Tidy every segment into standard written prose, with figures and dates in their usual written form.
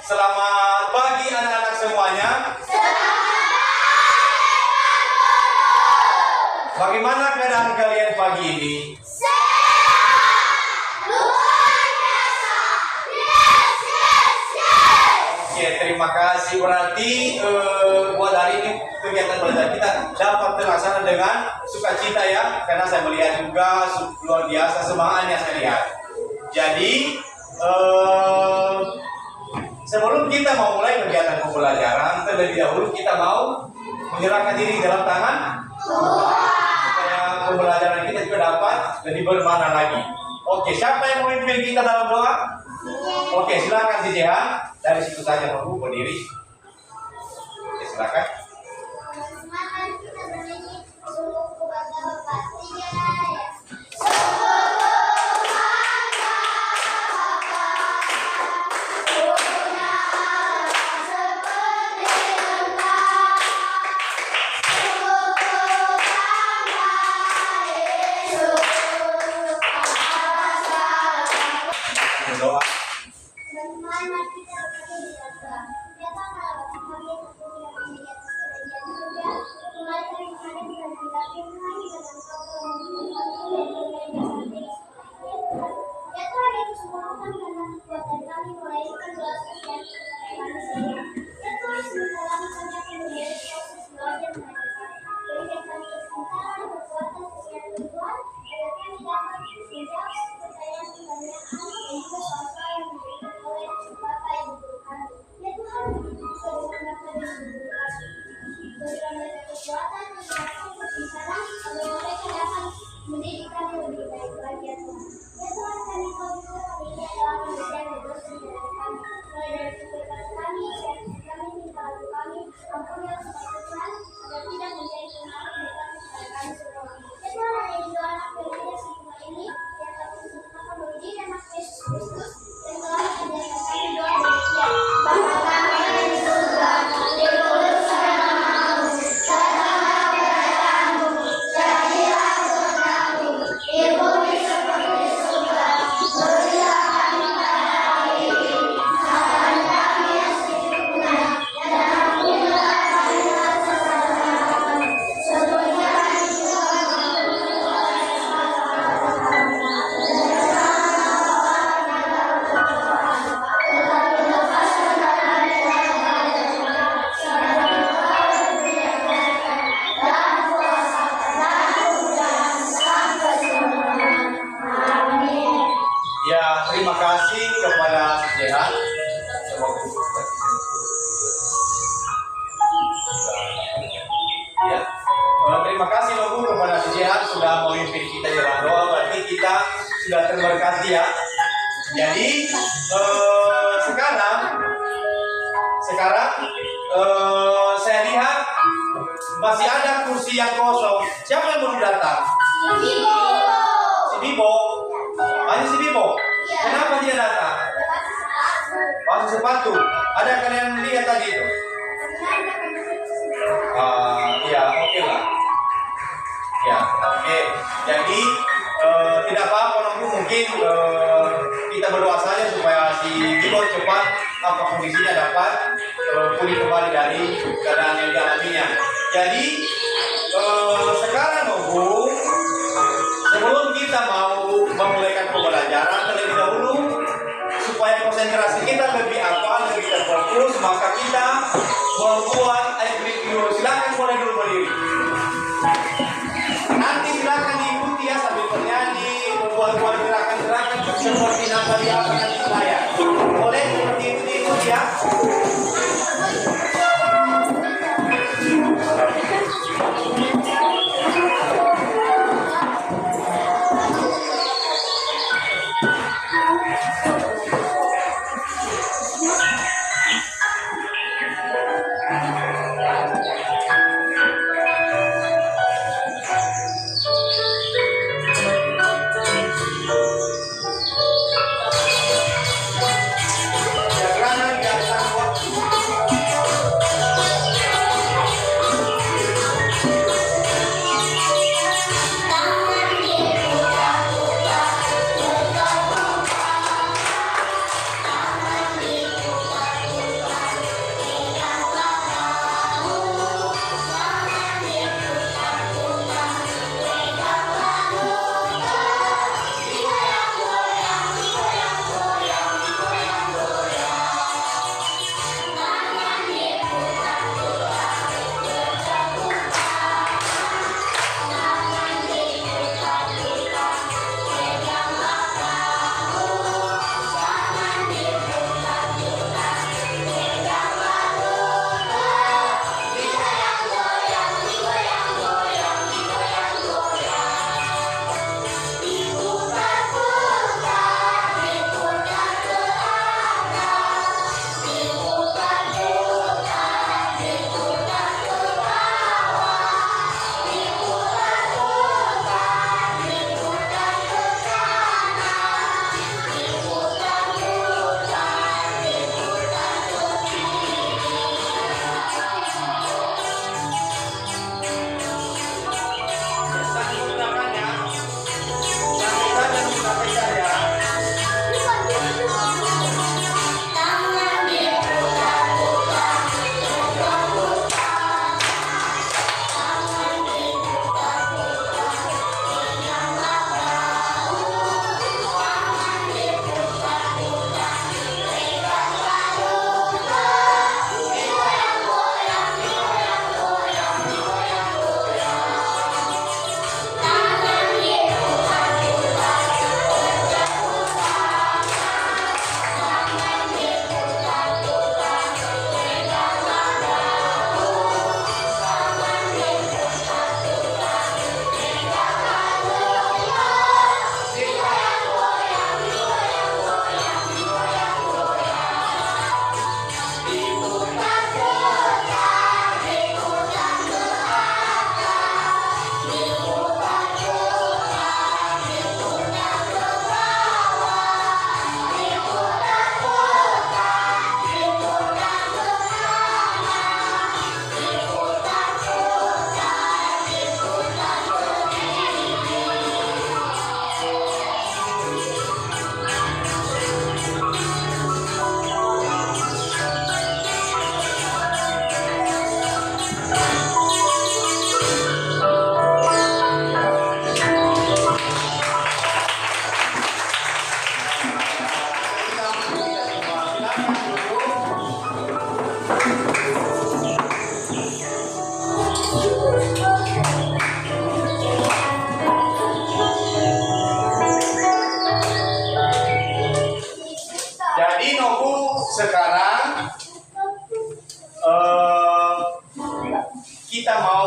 Selamat pagi anak-anak semuanya. Bagaimana keadaan kalian pagi ini? Oke, terima kasih. Berarti buat hari ini kegiatan belajar kita dapat terlaksana dengan sukacita ya, karena saya melihat juga luar biasa semangatnya saya lihat. Jadi sebelum kita mau mulai kegiatan pembelajaran, terlebih dahulu kita mau menyerahkan diri dalam tangan supaya pembelajaran kita juga dapat lebih bermakna lagi. Oke, siapa yang memimpin kita dalam doa? Oke, silakan si Jehan. Dari situ saja Bapak berdiri. Oke, silakan. Doa. Terima kasih kepada Jehan. Ya. Terima kasih Bapak kepada Jehan sudah memimpin kita dalam doa. Berarti kita sudah terberkati ya. Jadi sekarang saya lihat masih ada kursi yang kosong. Siapa yang belum datang? Si Bibo. Hanya si Bibo. Kenapa dia datang? Pasang sepatu. Ada kalian lihat tadi itu? Ya, oke lah. Ya, oke. Jadi tidak apa-apa mungkin kita berdoa saja supaya si Bibo cepat kondisinya dapat pulih kembali dari keadaan yang dialaminya. Jadi sekarang Bu, sebelum kita mau memulaikan pembelajaran terlebih dahulu supaya konsentrasi kita lebih terfokus, maka kita membuat air dulu. Silakan mulai dulu berdiri.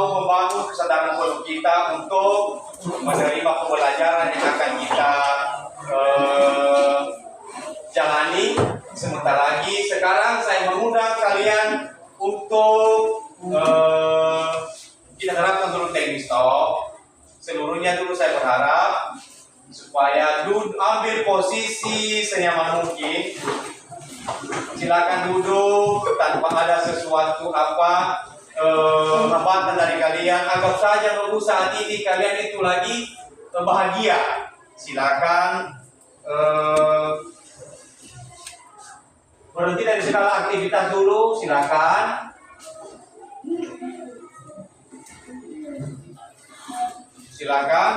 mau membangun kesadaran penuh kita untuk menerima pembelajaran yang akan kita jalani sebentar lagi. Sekarang saya mengundang kalian untuk kita terapkan dulu teknis talk. Seluruhnya dulu saya berharap supaya ambil posisi senyaman mungkin. Silakan duduk tanpa ada sesuatu hambatan dari kalian. Anggap saja dulu saat ini kalian itu lagi bahagia. Silakan berhenti dari segala aktivitas dulu. Silakan. Silakan.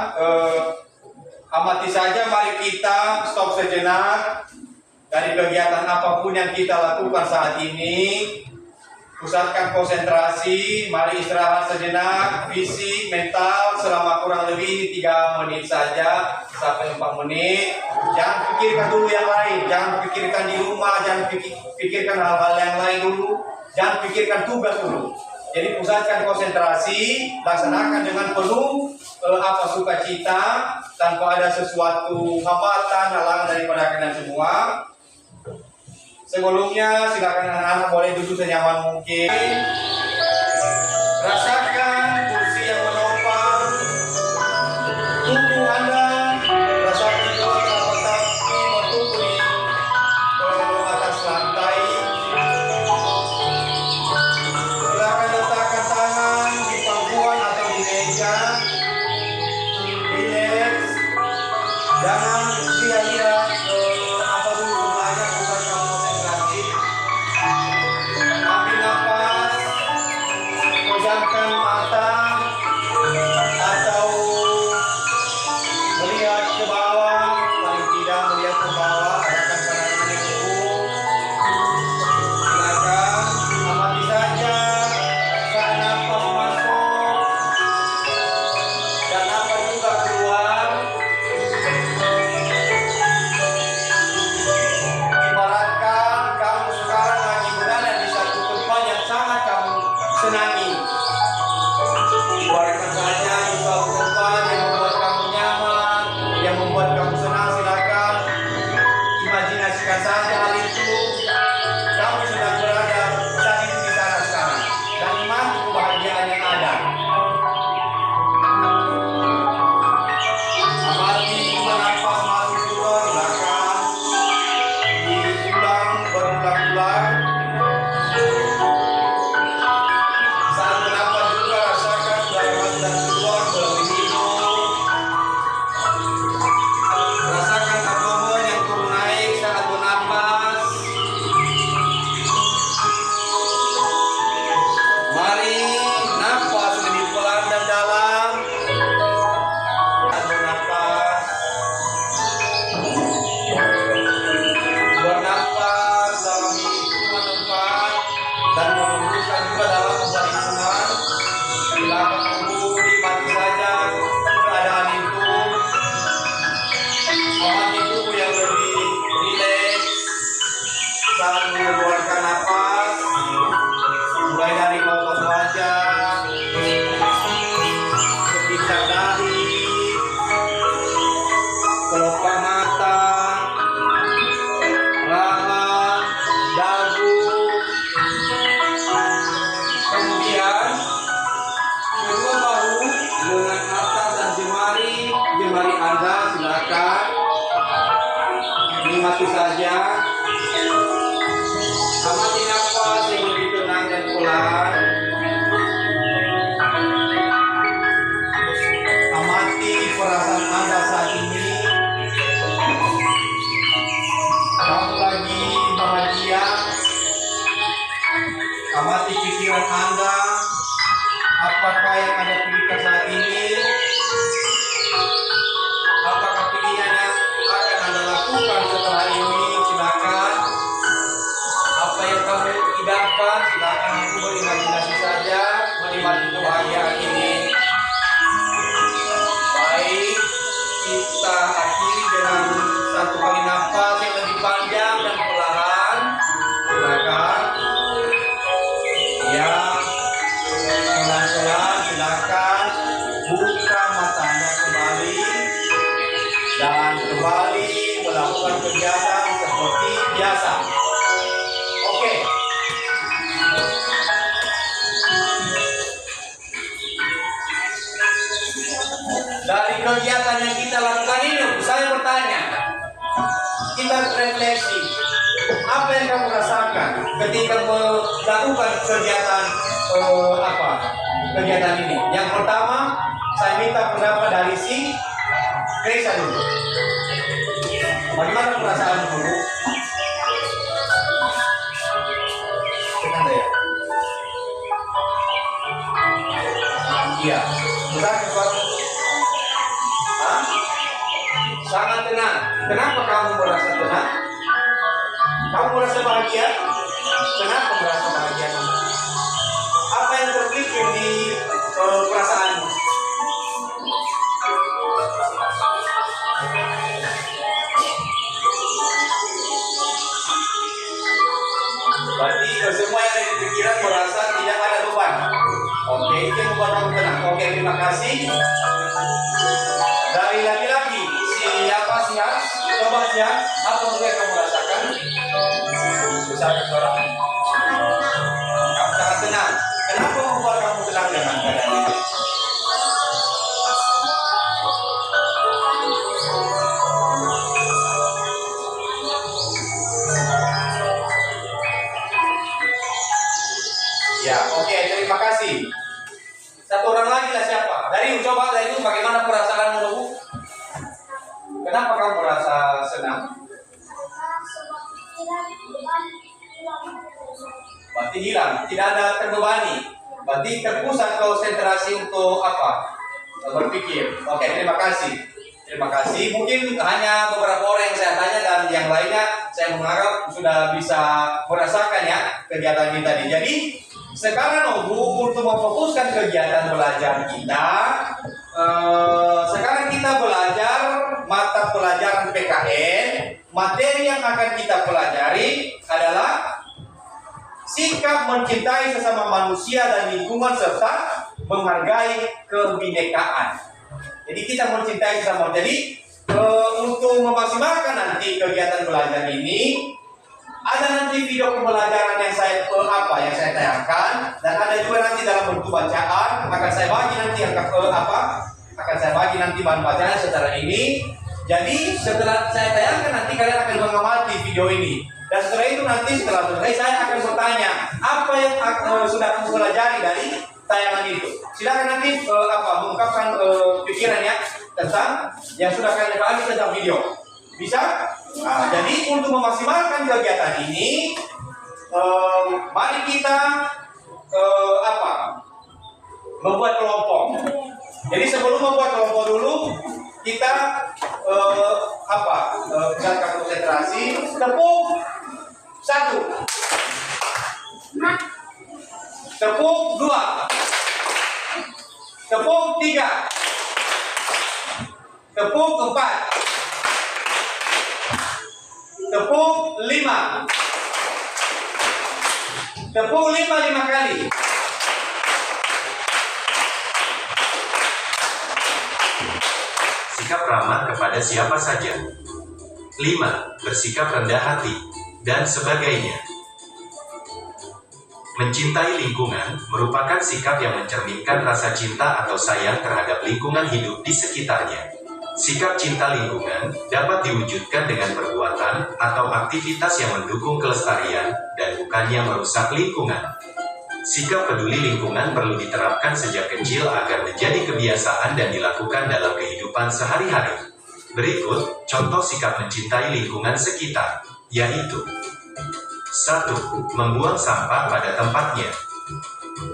Amati saja. Mari kita stop sejenak dari kegiatan apapun yang kita lakukan saat ini. Pusatkan konsentrasi. Mari istirahat sejenak, fisik, mental selama kurang lebih 3 menit saja sampai 4 menit. Jangan pikirkan dulu yang lain, jangan pikirkan di rumah, jangan pikirkan hal-hal yang lain dulu, jangan pikirkan tugas dulu. Jadi pusatkan konsentrasi, laksanakan dengan penuh sukacita, tanpa ada sesuatu hambatan, halangan daripada kalian semua. Sebelumnya silakan anak-anak boleh duduk senyaman mungkin. Rasakan kursi yang menopang tubuh Anda. Rasakan kedua telapak kaki bertumpu di atas lantai. Silakan letakkan tangan di pangkuan atau di meja. Relax. Jangan lihat-lihat apa dulu sebenarnya, bukan kamu konsentrasi. Ambil nafas, pejamkan mata atau melihat ke bawah, paling tidak melihat ke bawah, arahkan pandangan yang jauh. Silakan amati saja saat nafas masuk dan nafas juga keluar. Ibaratkan kamu sekarang lagi berada di satu tempat yang sangat kamu senangi. Ibaratkan saja di suatu tempat yang membuat kamu nyaman, yang membuat kamu senang. Silakan imajinasikan saja hal itu. Kamu sedang berada saat itu di sana sekarang dan nikmati kebahagiaan yang ada. Amati nafas masuk keluar, silakan diulang berulang-ulang. Saat bernafas juga rasakan udara masuk dan keluar melalui hidung. Rasakan abdomen yang turun naik saat bernafas. Mari nafas lebih pelan dan dalam. Saat bernafas, bernafas dalam hitungan 4 dan menghembuskan juga dalam 4 hitungan. Silakan tunggu, nikmati saja keadaan itu. Amati tubuh yang lebih rileks saat mengeluarkan nafas. Mulai dari otot wajah, sekitar dahi, kelopak mata, raha, dagu. Kemudian kedua bahu, lengan atas dan jemari Anda silakan nikmati saja. Amati nafas yang lebih tenang dan pelan. Amati perasaan Anda saat ini. Kamu lagi bahagia. Amati pikiran Anda. Apakah yang Anda pilihkan saat ini? Apakah pilihan yang akan Anda lakukan setelah ini? Silakan. melakukan kegiatan seperti biasa. Oke. Dari kegiatan yang kita lakukan ini, saya bertanya, kita refleksi, apa yang kamu rasakan ketika melakukan kegiatan ini? Yang pertama, saya minta pendapat dari si Grace dulu. Bagaimana perasaan dulu? Tenang ya. Iya. Berat sesuatu. Sangat tenang. Kenapa kamu merasa tenang? Kamu merasa bahagia? Kenapa merasa bahagia? Apa yang terpikir di perasaanmu? Berarti semua yang ada di pikiran merasa tidak ada beban. Oke, itu yang membuat kamu tenang. Oke, terima kasih. Dari laki-laki, siapa sih Hans? Coba sih Hans, apa yang kamu rasakan? Besar suara. Kamu sangat tenang. Kenapa membuat kamu tenang dengan keadaan ini? Ya, oke, terima kasih. Satu orang lagi lah siapa? Coba dari bagaimana perasaanmu dulu? Kenapa kamu merasa senang? Berarti hilang, tidak ada terbebani. Berarti terpusat konsentrasi untuk apa? Berpikir. Oke, terima kasih. Terima kasih. Mungkin hanya beberapa orang yang saya tanya dan yang lainnya saya mengharap sudah bisa merasakan ya kegiatan kita tadi. Jadi sekarang untuk memfokuskan kegiatan belajar kita, sekarang kita belajar mata pelajaran PKN. Materi yang akan kita pelajari adalah sikap mencintai sesama manusia dan lingkungan serta menghargai kebinekaan. Jadi kita mencintai sesama. Jadi untuk memaksimalkan nanti kegiatan belajar ini, ada nanti video pembelajaran yang saya tayangkan, dan ada juga nanti dalam bentuk bacaan. Akan saya bagi nanti bahan bacaan secara ini. Jadi setelah saya tayangkan nanti kalian akan mengamati video ini. Dan setelah itu nanti setelah selesai saya akan bertanya apa yang sudah kamu pelajari dari tayangan itu. Silakan nanti mengungkapkan pikirannya tentang yang sudah kalian pelajari tentang video. Bisa? Nah, jadi untuk memaksimalkan kegiatan ini, mari kita membuat kelompok. Jadi sebelum membuat kelompok dulu, kita menjaga konsentrasi. Tepuk 1, tepuk 2, tepuk 3, tepuk 4, tepuk 5, tepuk 5 kali. Sikap ramah kepada siapa saja. 5. Bersikap rendah hati, dan sebagainya. Mencintai lingkungan merupakan sikap yang mencerminkan rasa cinta atau sayang terhadap lingkungan hidup di sekitarnya. Sikap cinta lingkungan dapat diwujudkan dengan perbuatan atau aktivitas yang mendukung kelestarian dan bukannya merusak lingkungan. Sikap peduli lingkungan perlu diterapkan sejak kecil agar menjadi kebiasaan dan dilakukan dalam kehidupan sehari-hari. Berikut contoh sikap mencintai lingkungan sekitar, yaitu 1. Membuang sampah pada tempatnya.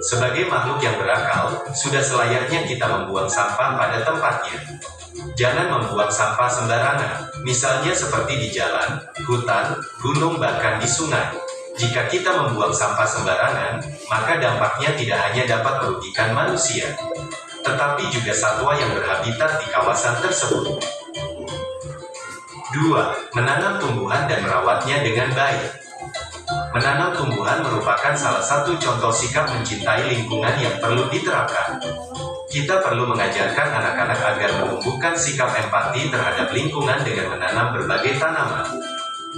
Sebagai makhluk yang berakal, sudah selayaknya kita membuang sampah pada tempatnya. Jangan membuang sampah sembarangan, misalnya seperti di jalan, hutan, gunung, bahkan di sungai. Jika kita membuang sampah sembarangan, maka dampaknya tidak hanya dapat merugikan manusia, tetapi juga satwa yang berhabitat di kawasan tersebut. 2. Menanam tumbuhan dan merawatnya dengan baik. Menanam tumbuhan merupakan salah satu contoh sikap mencintai lingkungan yang perlu diterapkan. Kita perlu mengajarkan anak-anak agar menumbuhkan sikap empati terhadap lingkungan dengan menanam berbagai tanaman.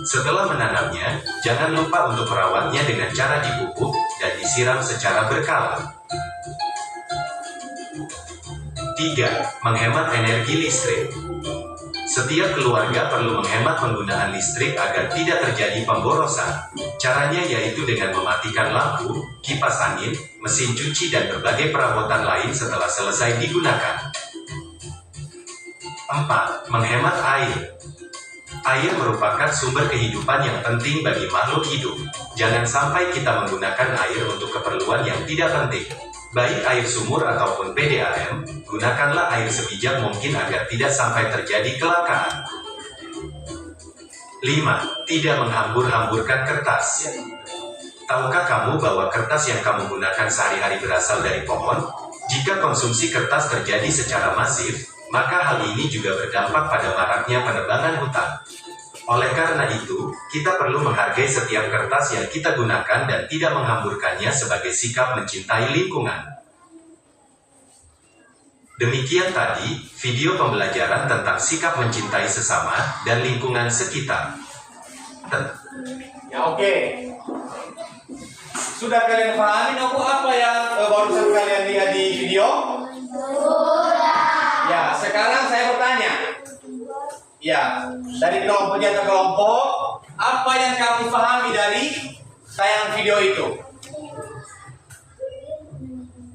Setelah menanamnya, jangan lupa untuk merawatnya dengan cara dipupuk dan disiram secara berkala. 3. Menghemat energi listrik. Setiap keluarga perlu menghemat penggunaan listrik agar tidak terjadi pemborosan. Caranya yaitu dengan mematikan lampu, kipas angin, mesin cuci dan berbagai perabotan lain setelah selesai digunakan. 4. Menghemat air. Air merupakan sumber kehidupan yang penting bagi makhluk hidup. Jangan sampai kita menggunakan air untuk keperluan yang tidak penting. Baik air sumur ataupun PDAM, gunakanlah air sebijak mungkin agar tidak sampai terjadi kelangkaan. 5. Tidak menghambur-hamburkan kertas. Tahukah kamu bahwa kertas yang kamu gunakan sehari-hari berasal dari pohon? Jika konsumsi kertas terjadi secara masif, maka hal ini juga berdampak pada maraknya penebangan hutan. Oleh karena itu, kita perlu menghargai setiap kertas yang kita gunakan dan tidak menghamburkannya sebagai sikap mencintai lingkungan. Demikian tadi, video pembelajaran tentang sikap mencintai sesama dan lingkungan sekitar. Ya, oke. Sudah kalian pahami apa yang barusan kalian lihat di video? Ya, sekarang saya bertanya. Ya, dari kelompok jatuh kelompok, apa yang kamu pahami dari tayangan video itu?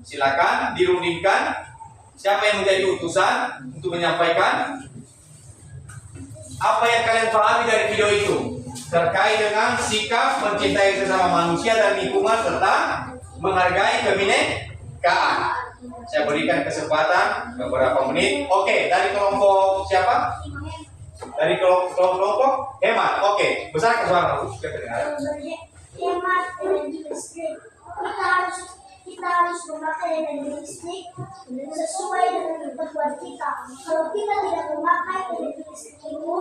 Silakan dirundingkan. Siapa yang menjadi utusan untuk menyampaikan? Apa yang kalian pahami dari video itu terkait dengan sikap mencintai sesama manusia dan lingkungan serta menghargai kebinekaan? Saya berikan kesempatan beberapa menit. Oke, dari kelompok siapa? Dari kelompok hemat. Oke, besar ke suara. Hemat energi listrik. Kita harus memakai energi listrik sesuai dengan kebutuhan kita. Kalau kita tidak memakai energi listrik itu,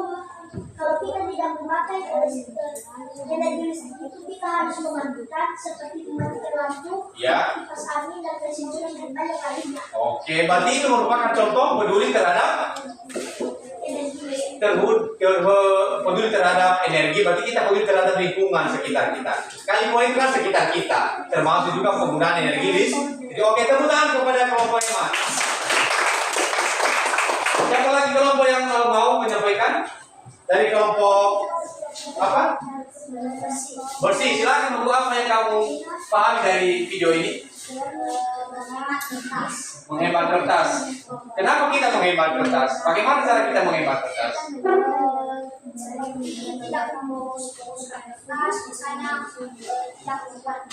energi listrik itu kita harus mematikan seperti mematikan lampu, kipas angin dan mesin cuci dan banyak lainnya. Oke, berarti itu merupakan contoh peduli terhadap peduli terhadap energi, berarti kita peduli terhadap lingkungan sekitar kita. Kali poin kan sekitar kita, termasuk juga penggunaan energi listrik. Jadi oke, tepuk tangan kepada kelompok hemat. Siapa lagi kelompok yang mau menyampaikan? Dari kelompok apa? Bersih. Silakan membuat apa yang kamu pahami dari video ini? Menghemat kertas. Kenapa kita menghemat kertas? Bagaimana cara kita menghemat kertas? Tidak membungkus-bungkuskan kertas, misalnya tidak membuat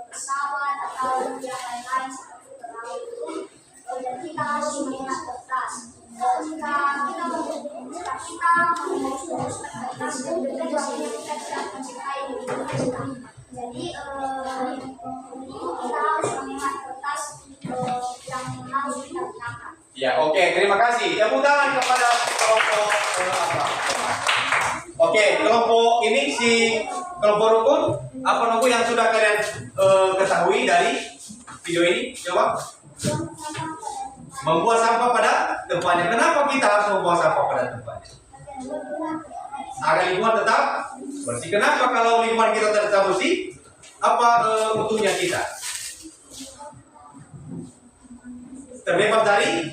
pesawat atau yang lain-lain seperti perahu itu, dan kita harus menghemat kertas. Jika kita membungkus-bungkuskan kertas, kita tidak mencintai lingkungan kita. Jadi kita harus menghemat kertas yang harus kita gunakan. Ya, oke, terima kasih. Tepuk tangan kepada kelompok Oke, kelompok ini kelompok rukun. Apa rukun yang sudah kalian ketahui dari video ini? Coba. Membuang sampah pada tempatnya. Kenapa kita harus membuang sampah pada tempatnya? Agar lingkungan tetap bersih. Kenapa kalau lingkungan kita tetap bersih? Apa untungnya kita? Terbebas dari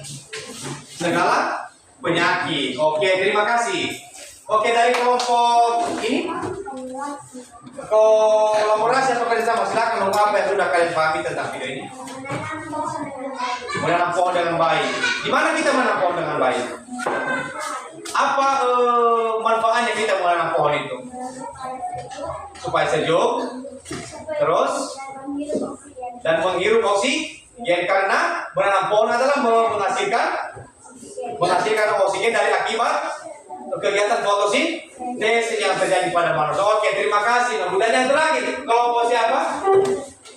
segala penyakit. Oke, terima kasih. Oke, dari kelompok ini, kolaborasi atau kerjasama, silakan ngomong apa yang sudah kalian pahami tentang video ini. Menanam pohon dengan baik. Di mana kita menanam pohon dengan baik? Apa manfaatnya kita menanam pohon itu? Supaya sejuk, terus dan menghirup oksigen. Karena menanam pohon adalah menghasilkan oksigen dari akibat kegiatan fotosintesis yang terjadi pada manusia. Oke, terima kasih. Kemudian yang terakhir, kelompok siapa?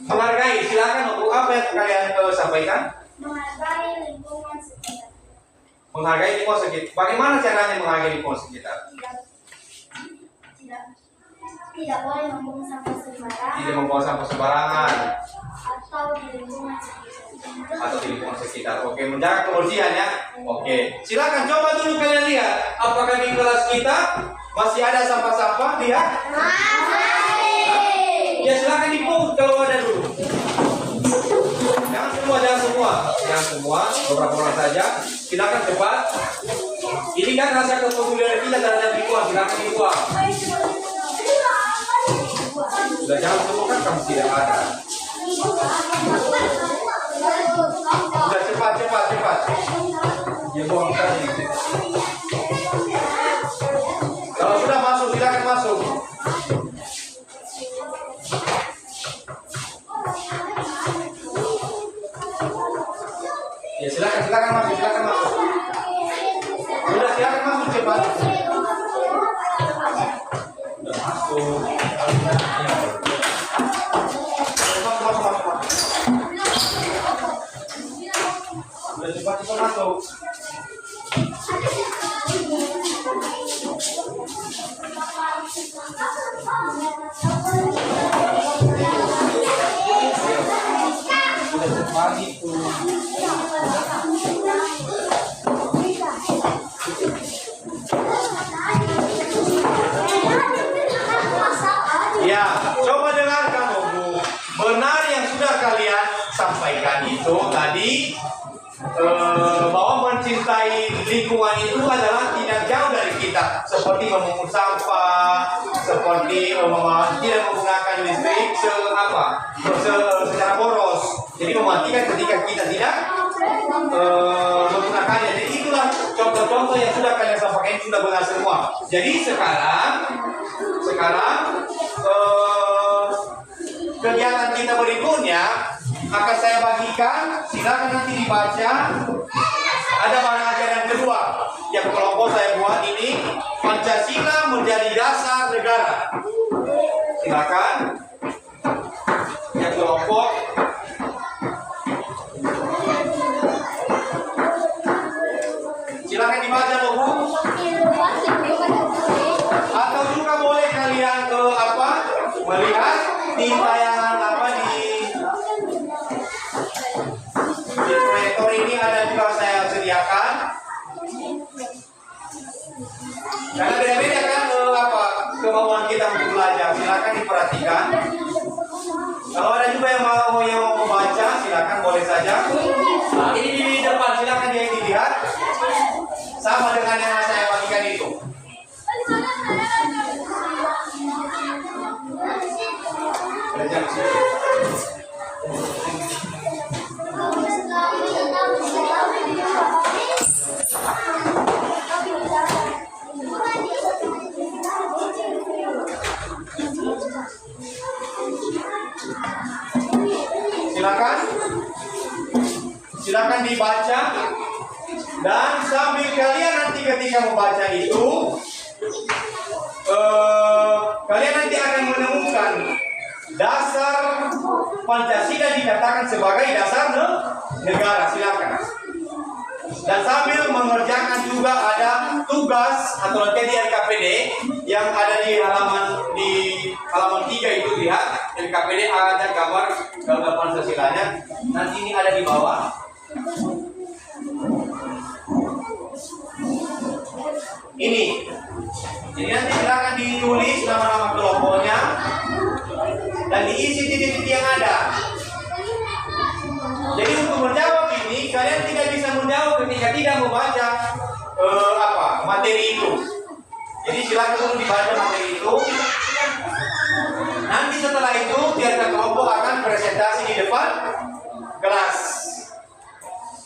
Menghargai. Silakan untuk apa yang kalian sampaikan? Menghargai lingkungan sekitar. Menghargai lingkungan sekitar. Bagaimana caranya menghargai lingkungan sekitar? Tidak boleh membuang sampah sembarangan. Tidak membuang sampah sembarangan. Atau di lingkungan sekitar. atau di lingkungan sekitar. Oke, menjaga kebersihan ya. Oke, silakan coba dulu kalian lihat apakah di kelas kita masih ada sampah-sampah. Lihat. Ya silakan dipungut kalau ada dulu. Jangan semua, beberapa orang saja. Silakan cepat. Ini kan rasa kepedulian kita terhadap lingkungan. Silakan dibuang. Sudah jangan semua kan kamu tidak ada. Sudah cepat. Ya buang tadi. Kalau sudah masuk, silakan masuk. Ya silakan masuk. Sudah silakan masuk cepat. Sudah masuk. Sudah cepat masuk. Sudah cepat itu. Ya, coba dengarkan Bu. Benar yang sudah kalian sampaikan itu tadi, bahwa mencintai lingkungan itu adalah tidak jauh dari kita, seperti memungut sampah, seperti tidak menggunakan listrik secara boros, jadi mematikan ketika kita tidak menggunakannya. Jadi itulah contoh-contoh yang sudah kalian sampaikan, sudah benar semua. Jadi sekarang kegiatan kita berikutnya akan saya bagikan. Silakan nanti dibaca. Ada bahan ajaran kedua yang kelompok saya buat ini, Pancasila menjadi dasar negara. Silakan yang kelompok. Silakan dibaca Bu. Atau juga boleh kalian melihat di tayangan di proyektor ini ada juga saya sediakan. Karena beda-beda kan kemauan kita untuk belajar. Silakan diperhatikan. Kalau ada juga yang mau membaca, silakan boleh saja. Nah, ini di depan, silakan yang dilihat. Sama dengan yang saya bagikan itu. Silakan dibaca, dan sambil kalian nanti ketika membaca itu kalian nanti akan menemukan dasar Pancasila dikatakan sebagai dasar negara. Silakan. Dan sambil mengerjakan juga ada tugas atau nanti di LKPD yang ada di halaman 3 itu. Lihat LKPD ada gambar Pancasilanya. Nanti ini ada di bawah. Ini. Jadi nanti silakan ditulis nama-nama kelompoknya dan diisi titik-titik yang ada. Jadi untuk menjawab ini, kalian tidak bisa menjawab ketika tidak membaca materi itu. Jadi silakan dulu dibaca materi itu. Nanti setelah itu tiap kelompok akan presentasi di depan kelas.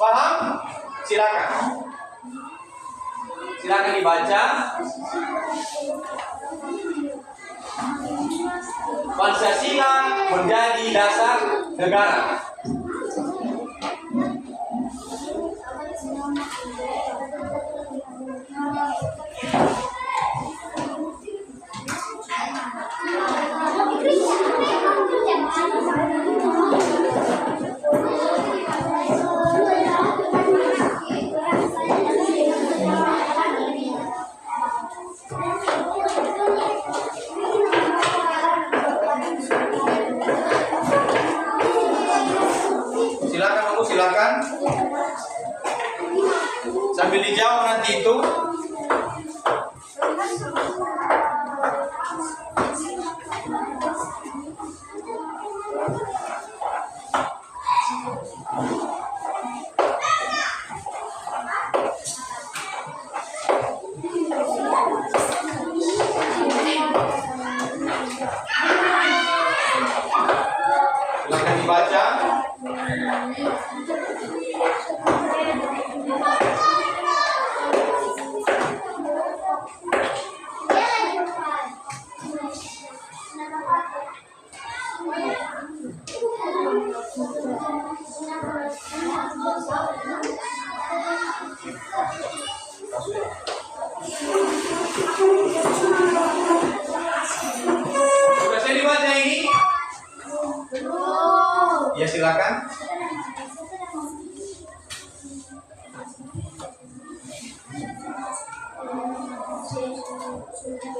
Paham? Silakan. Silakan dibaca. Pancasila menjadi dasar negara. Sambil dijawab nanti itu. Silakan dibaca. Sudah saya dibaca ini? Ya silakan.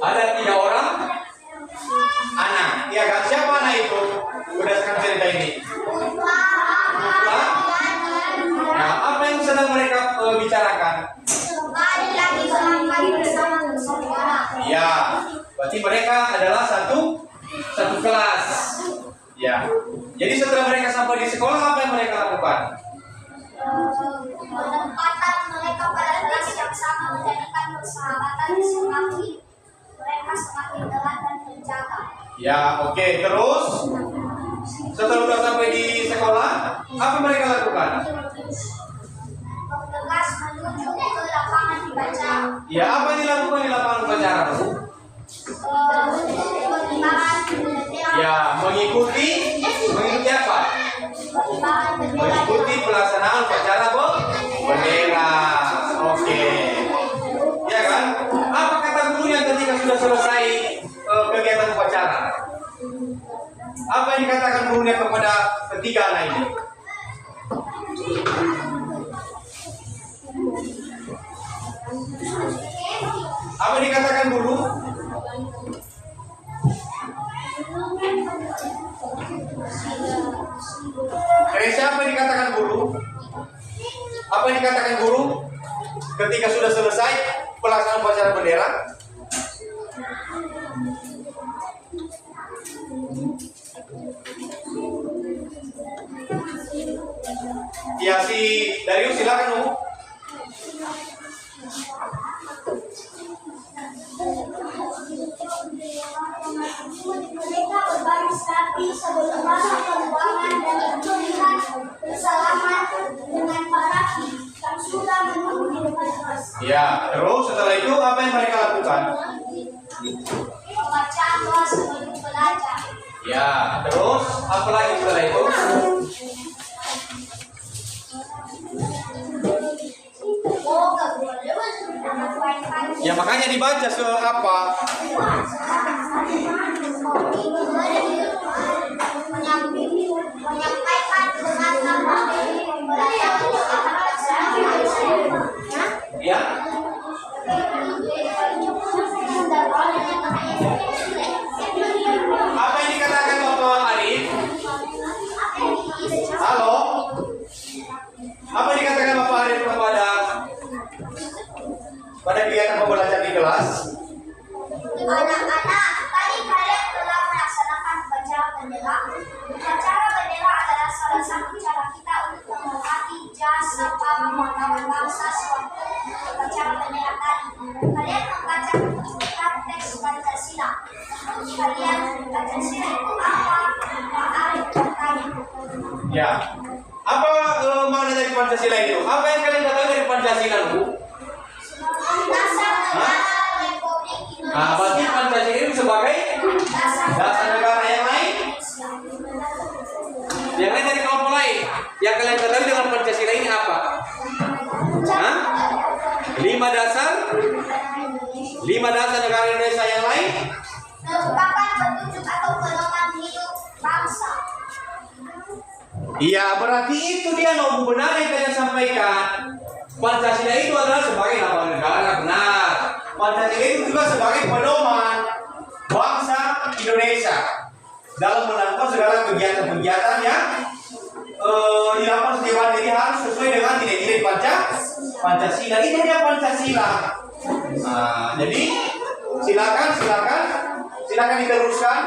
Ada 3 orang anak. Ya kan? Siapa anak itu? Berdasarkan cerita ini. Nah, apa yang sedang mereka bicarakan? Ya, berarti mereka adalah satu kelas. Ya. Jadi setelah mereka sampai di sekolah, apa yang mereka lakukan? Penempatan mereka pada kelas yang sama menjadikan persahabatan semakin mereka semakin erat dan terjaga. Ya, oke. Terus setelah sudah sampai di sekolah, apa mereka lakukan? Bergegas menuju ke lapangan dibaca. Ya, apa yang dilakukan di lapangan upacara? Pengibaran bendera. Ya, mengikuti apa? Pengibaran bendera. Mengikuti pelaksanaan upacara bendera. Oke. Ya kan? Apa kata gurunya ketika sudah selesai kegiatan upacara? Apa yang dikatakan gurunya kepada ketiga anak ini? Apa yang dikatakan guru? Siapa yang dikatakan guru? Apa yang dikatakan guru ketika sudah selesai pelaksanaan upacara bendera? Ya, si Darius silakan Bu. Mereka berbaris rapi sebelum masuk ke ruangan dan berjumpa bersalaman dengan para yang sudah menunggu di depan kelas. Ya, terus setelah itu apa yang mereka lakukan? Membaca doa sebelum belajar. Ya, terus apa lagi setelah itu? Ya makanya dibaca apa? Menyampaikan dengan nama Ya. Apa yang dikatakan Bapak Arif? Halo? Apa yang dikatakan Bapak Arif pada kegiatan pembelajaran di kelas? Anak-anak, tadi kalian telah melaksanakan upacara bendera. Upacara bendera adalah salah satu cara kita untuk menghormati jasa para pahlawan bangsa sewaktu upacara bendera tadi. Kalian membaca kitab teks Pancasila. Kalian Pancasila itu apa? Pak Arif bertanya. Ya. Apa makna dari Pancasila itu? Apa yang kalian ketahui dari Pancasila, Bu? Dasar negara Republik Indonesia. Nah, berarti Pancasila itu sebagai dasar negara yang lain. Yang lain dari kelompok lain. Yang kalian ketahui dengan Pancasila ini apa? Hah? 5 dasar negara Indonesia yang lain Merupakan petunjuk atau pedoman hidup bangsa. Iya, berarti itu dia no benar yang kalian sampaikan. Pancasila itu adalah sebagai lambang negara, benar. Pancasila itu juga sebagai pedoman bangsa Indonesia dalam melakukan segala kegiatan-kegiatan yang dilakukan setiap hari. Jadi harus sesuai dengan nilai-nilai Pancasila. Pancasila. Ini dia Pancasila. Nah, jadi silakan diteruskan.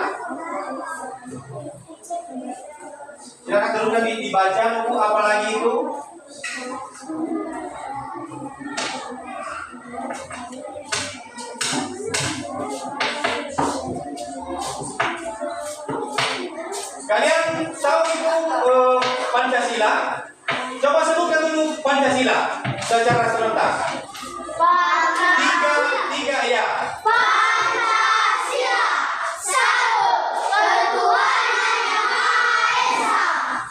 Silakan teruskan dibaca buku apa lagi itu. Kalian tahu itu Pancasila? Coba sebutkan dulu Pancasila secara serentak. Tiga ya. Pancasila, satu, ketuhanan yang Maha Esa.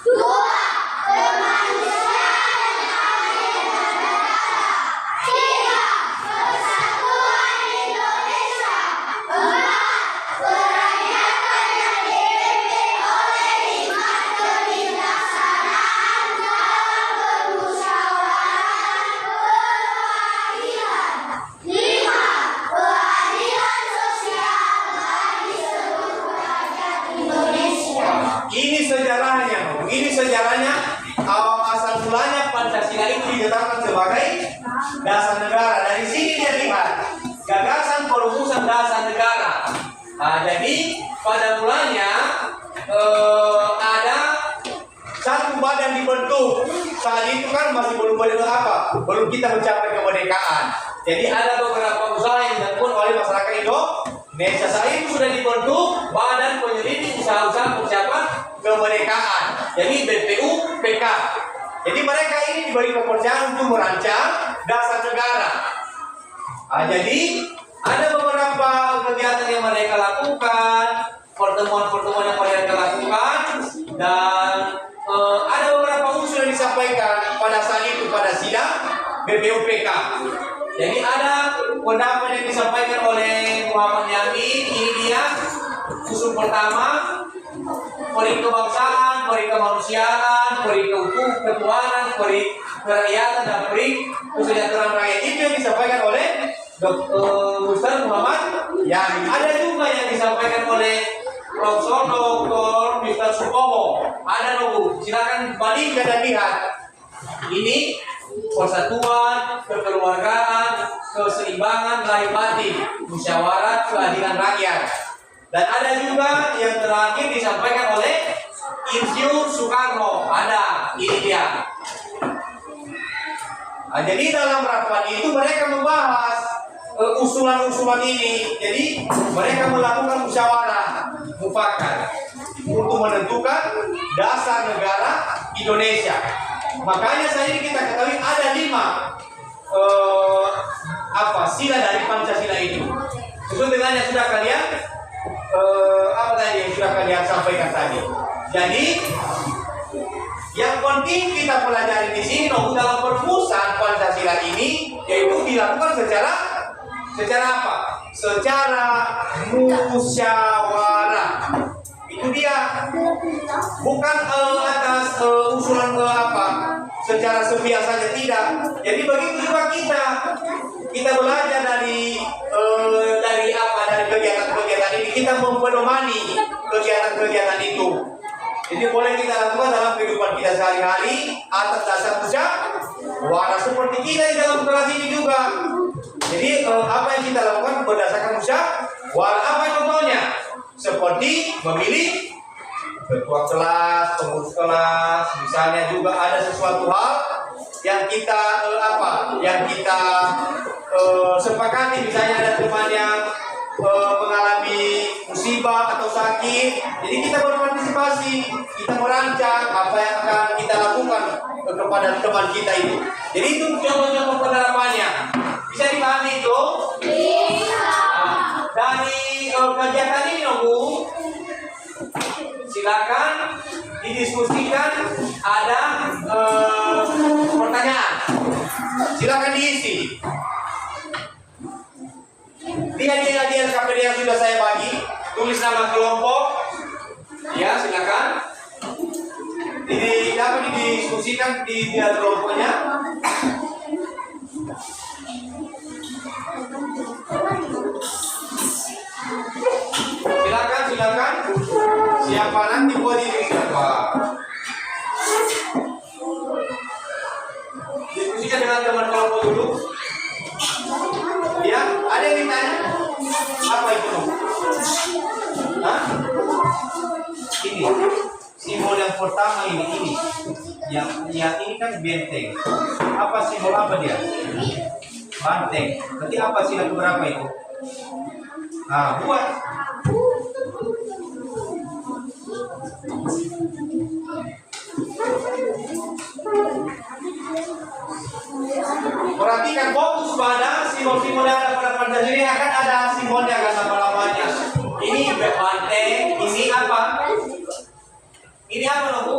Dua, kemanusiaan yang adil dan beradab. Tiga, persatuan Indonesia. Empat, kerakyatan yang dipimpin oleh hikmat kebijaksanaan dalam bermusyawarah berkeadilan. Lima, keadilan sosial bagi seluruh rakyat Indonesia. Ini sejarahnya. Asal mulanya Pancasila itu ditetapkan sebagai dasar negara. Dari sini dia lihat gagasan perumusan dasar negara. Nah, jadi pada mulanya ada satu badan dibentuk. Saat itu kan masih belum kita mencapai kemerdekaan. Jadi ada beberapa usaha yang dilakukan oleh masyarakat Indonesia. Saat itu sudah dibentuk Badan Penyelidik Usaha-usaha Persiapan Kemerdekaan. Jadi BPUPK. Jadi mereka ini diberi kepercayaan untuk merancang dasar negara. Nah, jadi ada beberapa kegiatan yang mereka lakukan, pertemuan-pertemuan yang mereka lakukan, dan ada beberapa usul yang disampaikan pada saat itu pada sidang BPUPK. Jadi ada pendapat yang disampaikan oleh Muhammad Yamin. Ini dia usul pertama: peri kebangsaan, peri kemanusiaan, peri ketuhanan, peri kerakyatan, dan peri kesejahteraan rakyat. Itu yang disampaikan oleh Ustaz Muhammad Yamin. Ada juga yang disampaikan oleh Profesor Dr. Mr. Supomo. Ada logo. Silakan bandingkan dan lihat. Ini persatuan, kekeluargaan, keseimbangan lahir batin, musyawarah keadilan rakyat. Dan ada juga yang terakhir disampaikan oleh Insinyur Soekarno. Ada, ini dia. Nah, jadi dalam rapat itu mereka membahas usulan-usulan ini. Jadi mereka melakukan musyawarah mufakat untuk menentukan dasar negara Indonesia. Makanya saya ini kita ketahui ada 5 sila dari Pancasila ini. Sesuai dengan yang sudah kalian yang sudah kalian sampaikan tadi. Jadi yang penting kita pelajari di sini dalam perumusan Pancasila ini, yaitu dilakukan secara apa? Secara musyawarah. Itu dia, bukan atas usulan secara sepihak saja, tidak. Jadi begitu juga kita belajar dari kegiatan-kegiatan ini, kita mempedomani kegiatan-kegiatan itu. Jadi boleh kita lakukan dalam kehidupan kita sehari-hari atas dasar musyawarah seperti kita di dalam kelas ini juga. Jadi apa yang kita lakukan berdasarkan musyawarah. Apa contohnya? Seperti memilih ketua kelas, pengurus kelas, misalnya juga ada sesuatu hal yang kita sepakati, misalnya ada teman yang mengalami musibah atau sakit, jadi kita berpartisipasi, kita merancang apa yang akan kita lakukan kepada teman kita itu. Jadi itu contoh-contoh penerapannya. Bisa dipahami itu? Dari kegiatan ini, Bu, silakan didiskusikan. Ada pertanyaan, silakan diisi. Lihat di LKPD yang sudah saya bagi, tulis nama kelompok, ya silakan. Dapat didiskusikan di kelompoknya. Silakan. Siapa nanti buat ini siapa? diskusikan dengan teman kelompok dulu. Ya, ada yang ditanya? Apa itu? Hah? Ini simbol yang pertama ini. Yang ini kan benteng. Apa simbol apa dia? Banteng. Berarti apa sila keberapa itu? Nah, buat. Perhatikan fokus pada simbol-simbol yang ada pada Pancasila. Ini akan ada simbolnya kan lama-lamanya. Ini banteng, ini apa? Ini apa loh Bu?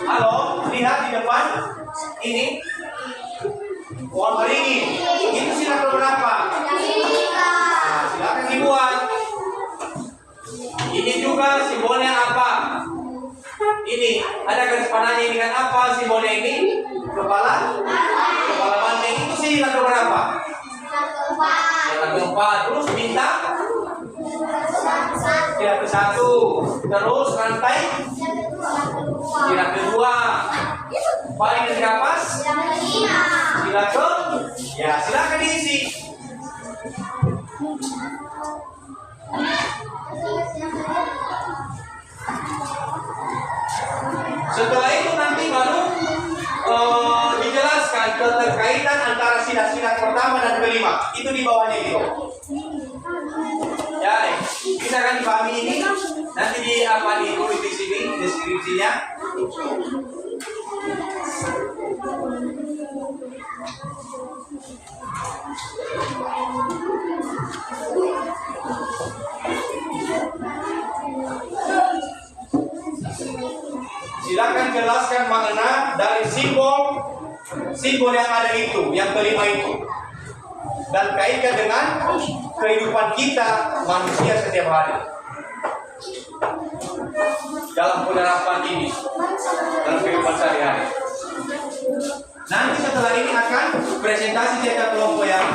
Halo, lihat di depan. Ini pohon beringin. Itu sila keberapa? Nah, silakan dibuat. Ini juga simbolnya apa? Ini ada garis panahnya, ini kan apa simbolnya ini? Kepala banteng. Itu sila keberapa? Sila keempat. Terus bintang sila ke-1. Terus rantai sila kedua. Paling dari kapas sila ke. Ya, silakan diisi. Setelah itu nanti baru dijelaskan keterkaitan antara sila-sila pertama dan kelima. Itu di bawahnya itu. Ya, bisa kan dipahami ini? Nanti di apa ditulis di sini deskripsinya. Silakan jelaskan makna dari simbol yang ada itu, yang kelima itu, dan kaitkan dengan kehidupan kita manusia setiap hari dalam penerapan ini, dalam kehidupan sehari-hari. Nanti setelah ini akan presentasi tiap kelompok yang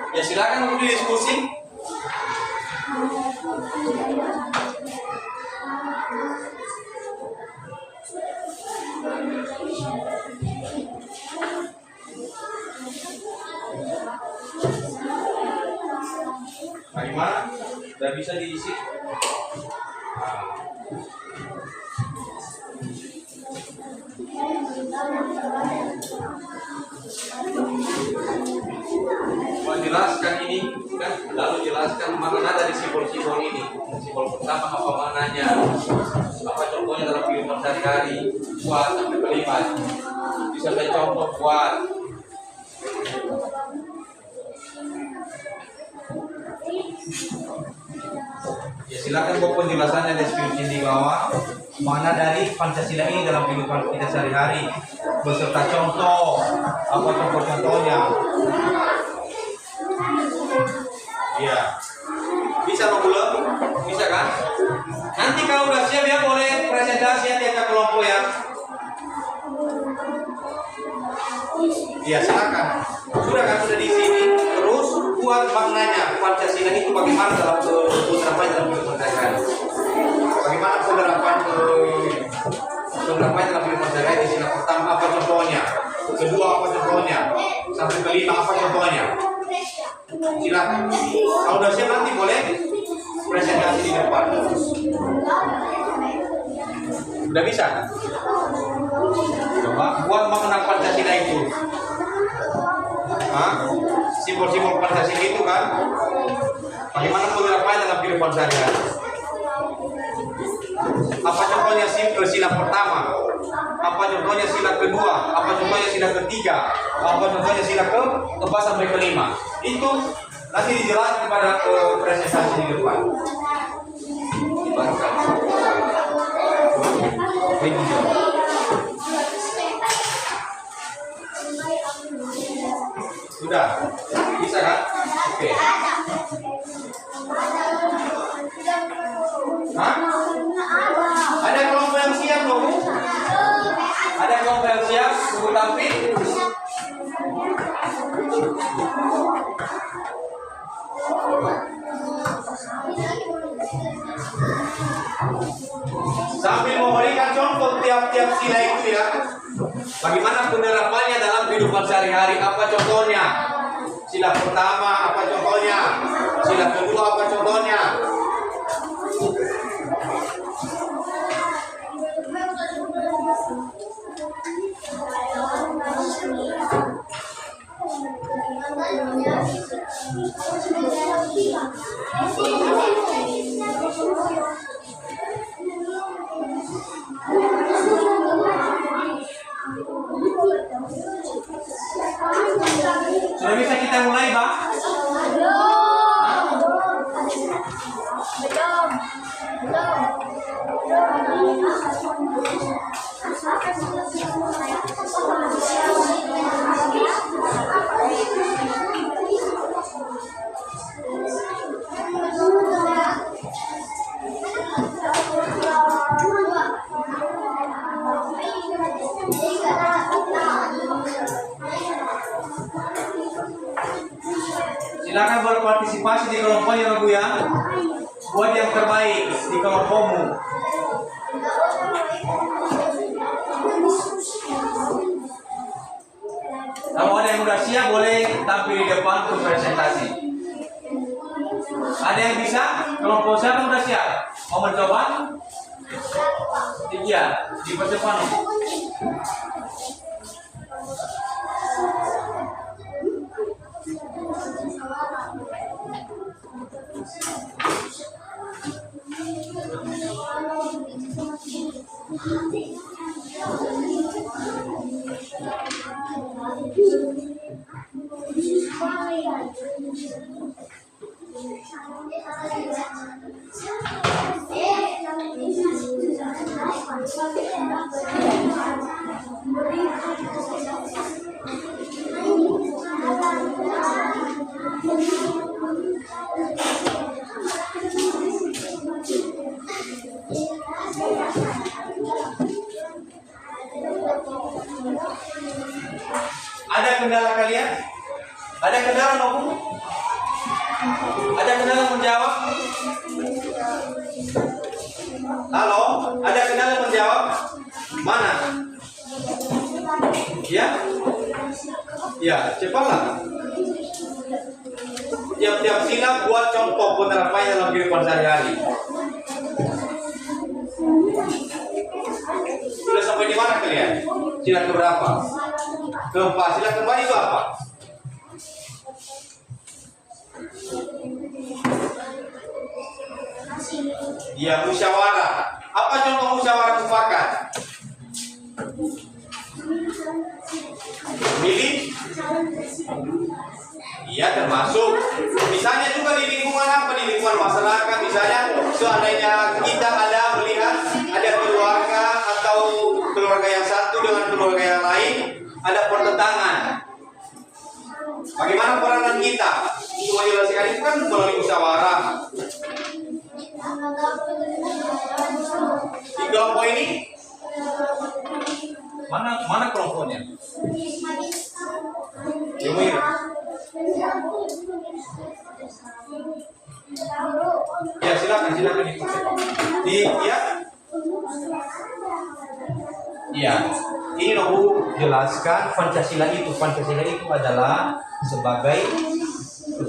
ya silakan untuk didiskusi. Bagaimana? Sudah bisa diisi? Menjelaskan ini kan, lalu jelaskan makna dari simbol-simbol ini. Simbol pertama apa maknanya? Apa contohnya dalam kehidupan sehari-hari? Buat sampai kelima. Bisa contoh buat. Ya silakan buat penjelasannya deskripsi di bawah. Mana dari Pancasila ini dalam kehidupan kita sehari-hari beserta contoh. Apa contoh-contohnya? Iya. Bisa belum? Bisa kan? Nanti kalau udah siap ya boleh presentasi ya tiap kelompok ya. Iya silakan. Sudah kan sudah di sini. Terus buat maknanya Pancasila itu bagaimana dalam penerapan dalam kehidupan sehari-hari. Bagaimana penerapan dalam kehidupan sehari-hari. Sila pertama apa contohnya? Kedua apa contohnya? Sampai kelima apa contohnya? Silakan. Kalau udah siap nanti boleh presentasi di depan. Udah bisa? Coba buat makna Pancasila itu. Simbol-simbol Pancasila itu kan bagaimana penerapannya dalam kehidupan sehari-hari. Apa contohnya sila pertama? Apa contohnya sila kedua? Apa contohnya sila ketiga? Apa contohnya sila keempat sampai kelima? Itu nanti dijelaskan pada presentasi di depan. Dibantu. Sudah? Bisa kan? Oke. Hah? Ada kelompok yang siap loh, Bu? Ada kelompok yang siap untuk tampil? Sambil memberikan contoh tiap-tiap sila itu ya, bagaimana penerapannya dalam kehidupan sehari-hari, apa contohnya? Sila pertama apa contohnya? Sila kedua apa contohnya? Sudah bisa kita mulai, Bang? Silakan berpartisipasi di kelompoknya, Bu ya. Buat yang terbaik di kelompokmu. Kalau ada yang udah siap, boleh tampil di depan untuk presentasi. Ada yang bisa? Kelompok siapa udah siap? Mau mencoba? Iya, di depan. Ada kendala kalian? Ada kendala maupun? Ada kendala menjawab? Halo, ada kendala menjawab? Mana? Ya? Ya, cepatlah. Tiap-tiap sila buat contoh penerapannya dalam kehidupan sehari-hari. Sudah sampai di mana kalian? Sila keberapa? Keempat. Sila keempat itu apa? Ya, musyawarah. Apa contoh musyawarah mufakat? Milih? Iya, termasuk. Misalnya juga di lingkungan apa? Di lingkungan masyarakat. Misalnya, seandainya kita ada melihat ada keluarga atau keluarga yang satu dengan keluarga yang lain, ada pertentangan. Bagaimana peranan kita untuk menyelesaikan itu kan melalui musyawarah. Di kelompok ini mana kelompoknya? Yumir. Ya silakan di ya. Iya, ini Bu jelaskan Pancasila itu adalah sebagai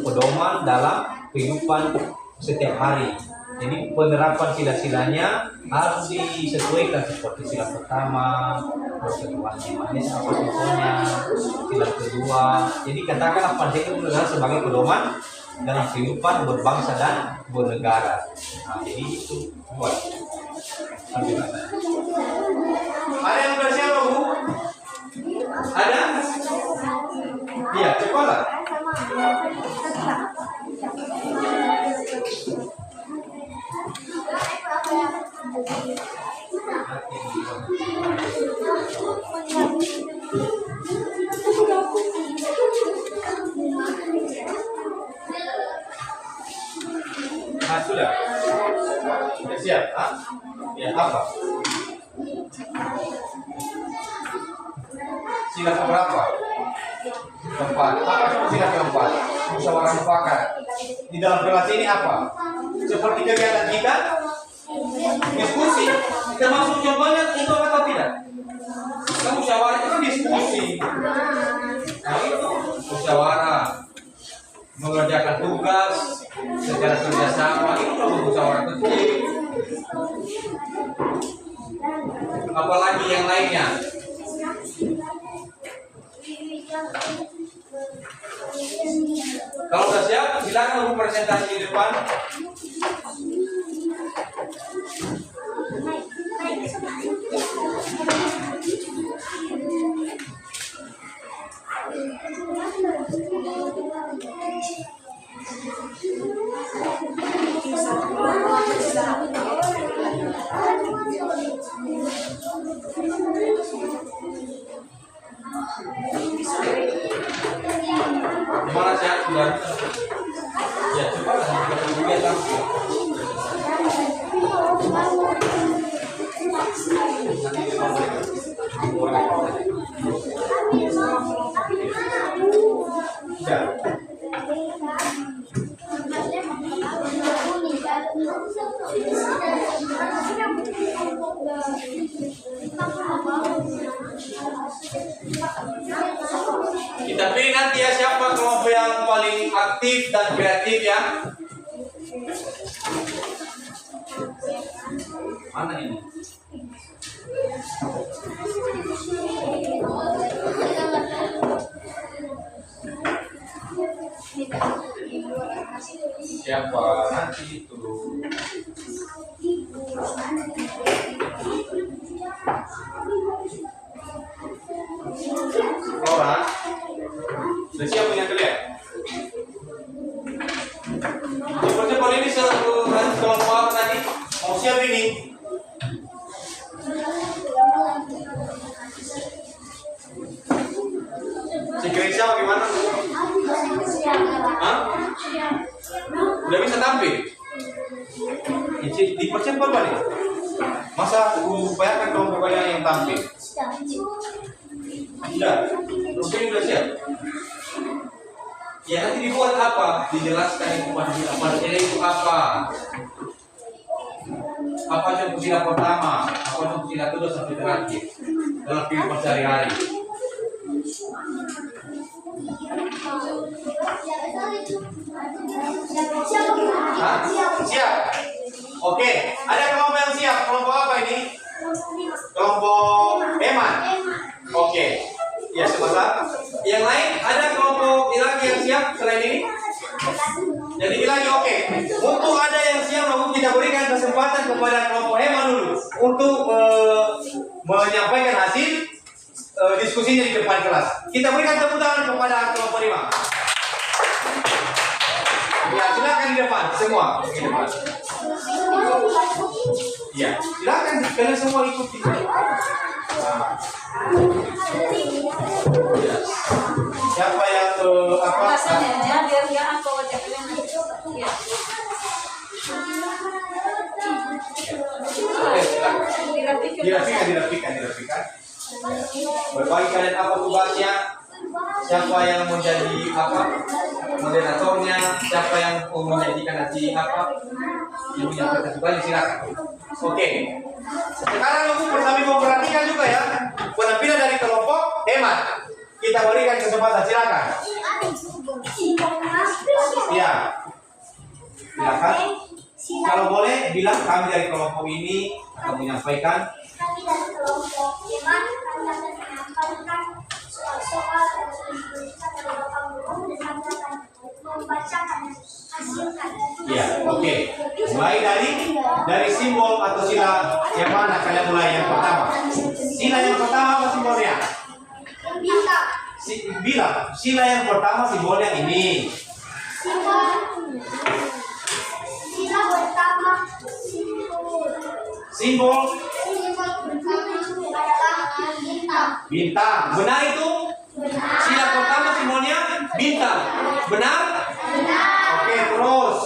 pedoman dalam kehidupan setiap hari. Jadi penerapan sila-silanya harus disesuaikan seperti sila pertama, persatuan manis apa contohnya, sila kedua. Jadi katakanlah Pancasila itu adalah sebagai pedoman dalam kehidupan berbangsa dan bernegara. Nah, jadi itu buat. Ada yang bersiap, Bu? Ada? Iya, cepatlah. sudah? Sudah siap? Hah? Ya, apa? Sila keberapa? Keempat. Apa itu sila keempat? Musyawarah mufakat. Di dalam relasi ini apa? Seperti kegiatan kita, diskusi. Termasuk contohnya itu atau tidak? Kan musyawarah itu kan diskusi. Nah itu musyawarah, mengerjakan tugas secara kerjasama, itu kalau musyawarah kecil. Apalagi yang lainnya. Kalau sudah siap, silakan untuk presentasi di depan. Gimana siap sudah? Ya coba lah. Kita pilih nanti ya siapa kelompok yang paling aktif dan kreatif ya. Mana ini? Siapa nanti itu? Orang sudah siap punya kalian? Cepat-cepat ini kelompok apa tadi? Mau siap ini? Si Gresha bagaimana? Hah? Udah bisa tampil? Dipercepat balik. Masa upayakan kelompok kalian yang tampil? Sudah. Terus ini sudah siap? Ya nanti dibuat apa? Dijelaskan itu materi itu apa? Apa contoh sila pertama? Apa contoh sila kedua sampai terakhir dalam kehidupan sehari-hari? Siap. Oke. Ada kelompok yang siap. Kelompok apa ini? Kelompok Eman. Oke. Ya sebentar. Yang lain ada kelompok lagi yang siap selain ini? Jadi lagi oke. Untuk ada yang siap, lalu kita berikan kesempatan kepada kelompok Eman dulu untuk menyampaikan hasil diskusinya di depan kelas. Kita berikan tepuk tangan kepada kelompok 5. Ya, silakan di depan semua di depan. Ya, silakan kalian semua ikuti. Nah. Ya. Siapa yang apa? Dirapikan. Berbagi kalian apa tugasnya? Siapa yang menjadi apa? Moderatornya? Siapa yang menjadikan nanti apa? Yang menyampaikan tugasnya silakan. Oke. Sekarang aku bersama mau perhatikan juga ya penampilan dari kelompok Hemat. Kita berikan kesempatan silakan. Ya. Silakan. Kalau boleh bilang kami dari kelompok ini akan menyampaikan. Kami dari kelompok Hemat kami akan menyampaikan soal-soal yang sudah diberikan oleh Bapak Guru dan kami akan membacakan hasilkan. Ya, oke. Mulai dari simbol atau sila yang mana kalian mulai yang pertama? Sila yang pertama apa simbolnya? Bintang. Bilang, sila yang pertama simbolnya ini. Sila pertama Simbol adalah bintang. bintang. Benar itu? Sila pertama simbolnya bintang. Benar? Benar. Oke, terus.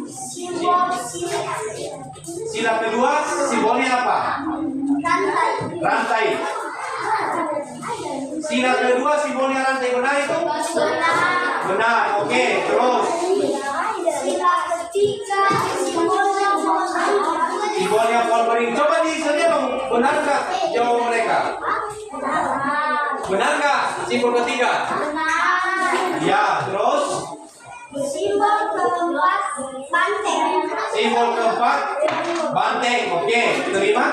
Simbol pelajaran saya benar itu? Benar. Oke, terus. Sila ketiga simbolnya Simbolnya polbering. Coba disedia dong. Benar nggak jawab mereka? Benar nggak simbol ketiga? Ya, terus simbol keempat banteng. simbol keempat banteng. Oke, terima.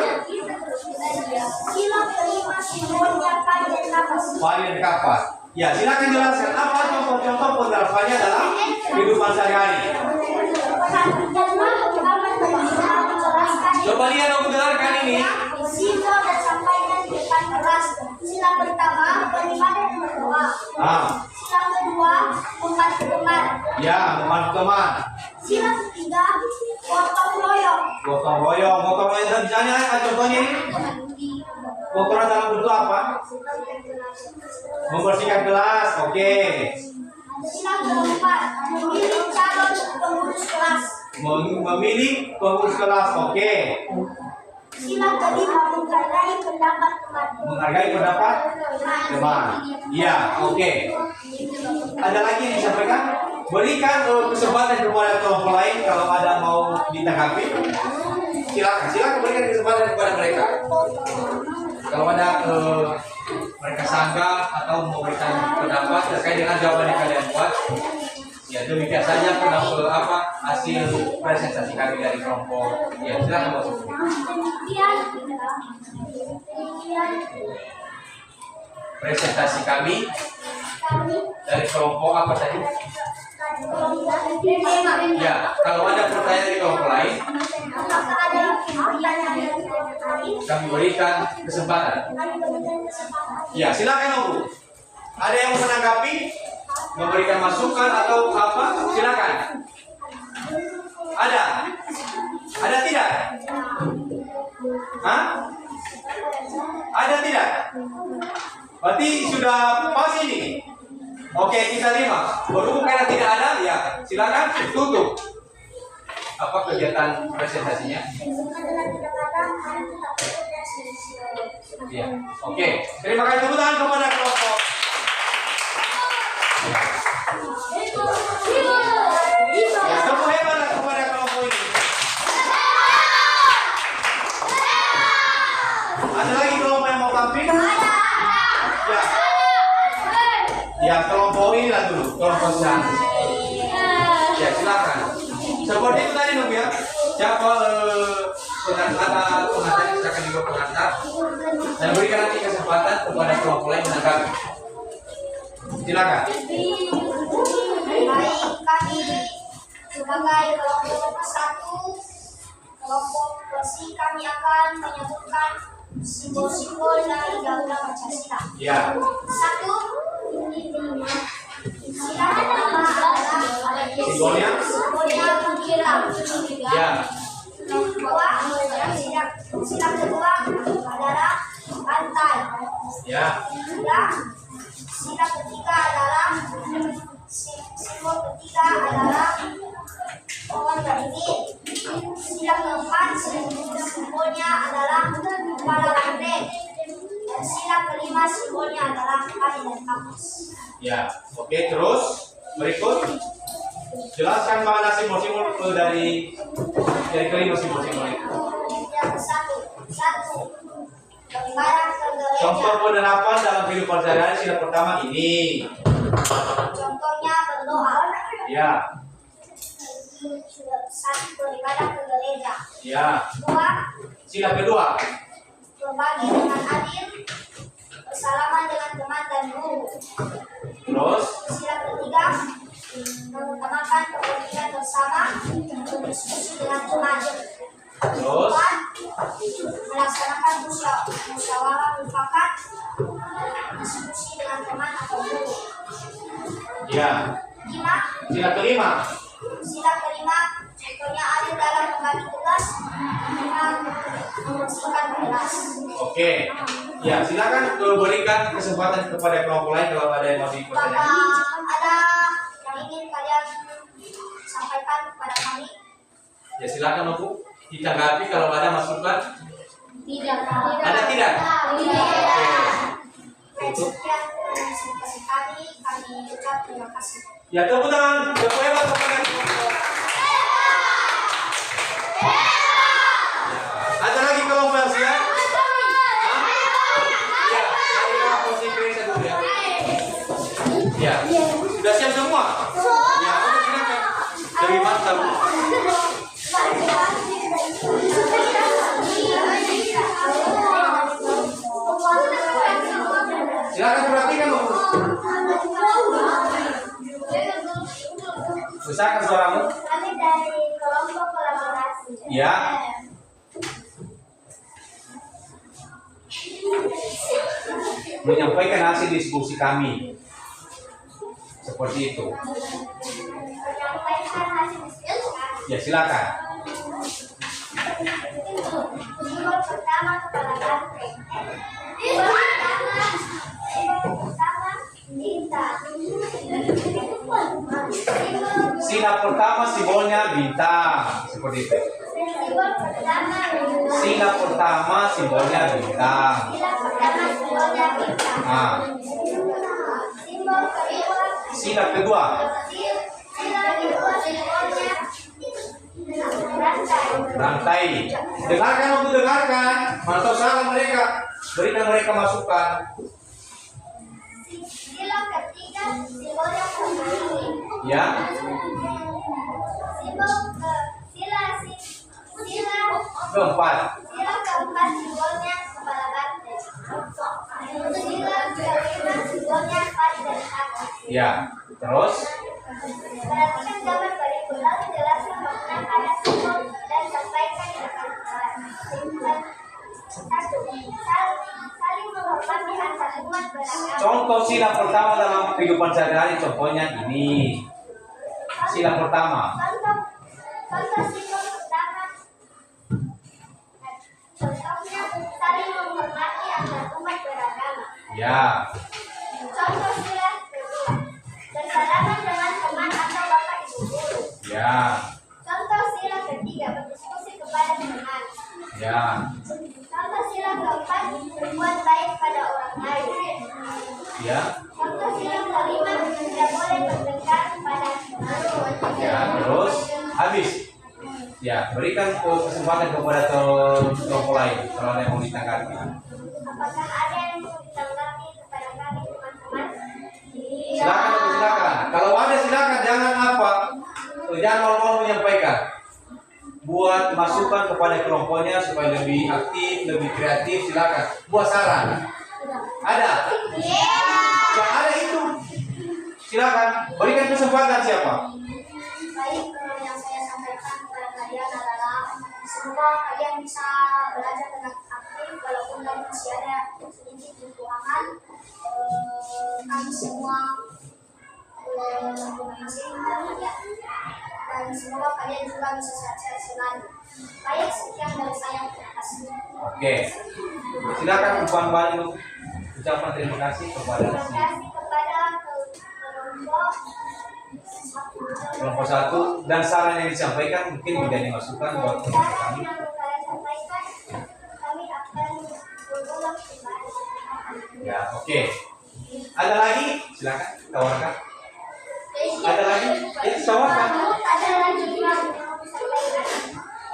Sila kelima simbolnya panjang kapas. Varian kapas. Ya, silakan jelaskan apa contoh-contoh penerapannya dalam kehidupan sehari-hari. Coba lihat dong, dengarkan ini. Simbol dan sampaikan di depan kelas. Sila pertama beribadah dan berdoa. Sila kedua membantu teman. Ya, membantu teman. Sila ketiga gotong royong. Gotong royong misalnya contohnya ini. Gotong royong dalam bentuk apa? Membersihkan kelas. Oke. Sila keempat memilih calon pengurus kelas. Memilih pengurus kelas. Oke. Sila kelima menghargai pendapat teman. Menghargai pendapat teman. Iya, oke. Ada lagi yang disampaikan? Berikan kesempatan kepada kelompok lain kalau ada mau ditanggapi. Silakan berikan kesempatan kepada mereka. Kalau ada mereka sanggah atau memberikan pendapat terkait dengan jawaban yang kalian buat, ya demikian saja hasil presentasi kami dari kelompok. Ya, silakan masuk. Demikian Presentasi kami dari kelompok apa tadi? Ya, kalau ada pertanyaan dari kelompok lain, apakah ada pertanyaan dari kelompok lain? kami berikan kesempatan. Ya, silakan Bu. Ada yang mau menanggapi, memberikan masukan atau apa? Silakan. Ada? Ada tidak? Hah? Ada tidak? Berarti sudah pas ini. Oke, kita terima. Berhubung karena tidak ada, ya silakan tutup. Apa kegiatan presentasinya? Ya, oke. Terima kasih tepuk tangan kepada kelompok. Ya, tepuk hebat kepada kelompok ini. Ada lagi kelompok yang mau tampil? Ya. Ya, kelompok ini lah dulu, kelompok sana. Ya, silakan. Seperti itu tadi dong ya. Siapa pengantar silakan juga pengantar. Dan berikan nanti kesempatan kepada kelompok lain menanggapi. Silakan. Baik, kami sebagai kelompok satu, kelompok bersih kami akan menyebutkan simbol-simbol dari Garuda Pancasila. Ya. Satu, sila pertama adalah Simbolnya? simbolnya menggirang. Ya. Sila kedua adalah pantai. Ya. Sila ketiga adalah simbol ketiga adalah pohon beringin. Sila keempat simbolnya adalah kepala banteng. Dan sila kelima simbolnya adalah kain dan kapas. Ya. Oke, terus berikut jelaskan makna simbol-simbol dari kelima simbol-simbol itu. Yang satu beribadah ke gereja. Contoh penerapan dalam kehidupan sehari-hari sila pertama ini. Contohnya berdoa. Ya. Satu, beribadah ke gereja. Ya. Dua, Sila kedua. berbagi dengan adil, bersalaman dengan teman dan guru. Terus Sila ketiga, mengutamakan kepentingan bersama, berdiskusi dengan teman. terus Empat, melaksanakan musyawarah mufakat, diskusi dengan teman atau guru. ya. Lima, Sila kelima. contohnya adil dalam membagi tugas, membersihkan kelas. Oke. Ya, silakan berikan kesempatan kepada kelompok lain kalau ada yang masih Apakah bertanya. ada yang ingin kalian sampaikan kepada kami? Ya, silakan Bu. Ditanggapi kalau ada masukan. Tidak. Ada tidak? Tidak. Oke. Tutup. Sekian presentasi kami ucap terima kasih. Ya, tepuk tangan. Tepuk hebat kepada kelompok. Ada lagi kelompok yang siap? Ya, dari kelompok si Grace dulu ya. Ya, sudah siap semua? Ya, udah silakan. Lebih mantap. Silakan perhatikan dulu. Besarkan suaramu. Kami dari kelompok kolaborasi. Ya. Menyampaikan hasil diskusi kami. Seperti itu. Menyampaikan hasil diskusi kami. Ya, silakan. Simbol pertama kepala banteng. Simbol pertama bintang. Sila pertama simbolnya bintang. Seperti itu. Simbol pertama bintang. Sila pertama simbolnya bintang. Sila pertama simbolnya bintang. Ah. Simbol kedua. Sila kedua. Sila kedua simbolnya rantai. Rantai. Dengarkan untuk dengarkan. Mantau salah mereka. Berikan mereka masukan. Sila ketiga simbolnya kembali. Ya. Simbol sila Keempat. sila keempat simbolnya kepala banteng. Sila kelima simbolnya padi dan kaki. Ya. Terus. Perhatikan gambar berikut lalu jelaskan makna pada simbol dan sampaikan kata-kata. Satu, saling menghormati antar umat beragama. Contoh sila pertama dalam kehidupan sehari-hari contohnya ini. Sila pertama. Contoh simbol pertama. Contohnya saling menghormati antar umat beragama. Ya. Contoh sila kedua. Bersalaman dengan teman atau bapak ibu guru. Ya. Contoh sila ketiga. Berdiskusi kepada teman. Ya. Contoh sila keempat. Berbuat baik pada orang lain. Ya. Contoh sila kelima. Tidak boleh bertengkar pada teman. Ya. Terus habis. Ya. Berikan kesempatan kepada kelompok lain kalau ada yang mau ditanggapi. Apakah ada yang mau ditanggapi kepada kami teman-teman? Silakan, silakan. Kalau ada silakan, jangan apa, jangan malu-malu menyampaikan. Buat masukan kepada kelompoknya supaya lebih aktif, lebih kreatif. Silakan. Buat saran. Ada. Yang ada itu. Silakan. Berikan kesempatan siapa? Baik, yang saya sampaikan kepada kalian adalah semoga kalian bisa belajar dengan aktif walaupun kalian masih ada sedikit kekurangan. Kami semua masing-masing dan semoga kalian juga bisa sehat-sehat selalu. Baik, sekian dari saya. Terima kasih. Oke. Silakan Puan Bani ucapan terima kasih kepada Terima kasih kepada kelompok satu dan saran yang disampaikan mungkin menjadi masukan buat kelompok kami. yang kalian sampaikan, kami akan berulang kembali. Ya, oke. Ada lagi? Silakan tawarkan. Ada lagi? Ya, tawarkan. Ada lagi yang mau disampaikan?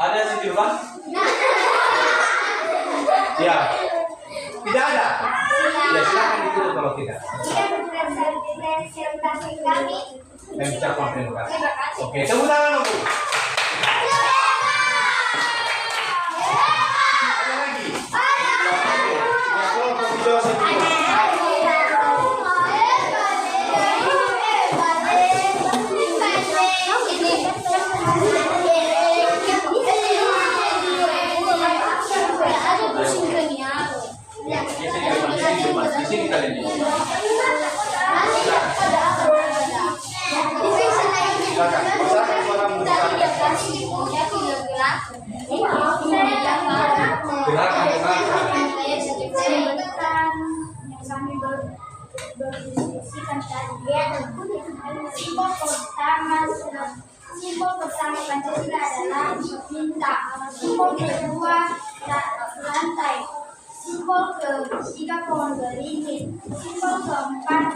Ada sejumlah? Ya. Tidak ada. Ya, silakan ditutup kalau tidak. Sekian presentasi kami. Saya ucapkan terima kasih. Terima kasih. Oke, tepuk tangan dong, Bu. Ada lagi? Ya, kelompok video sendiri. Di sini kalian ini. Silakan. Silakan suaramu. Silakan, simbol pertama Pancasila adalah bintang, simbol kedua rantai, simbol ketiga pohon beringin, simbol keempat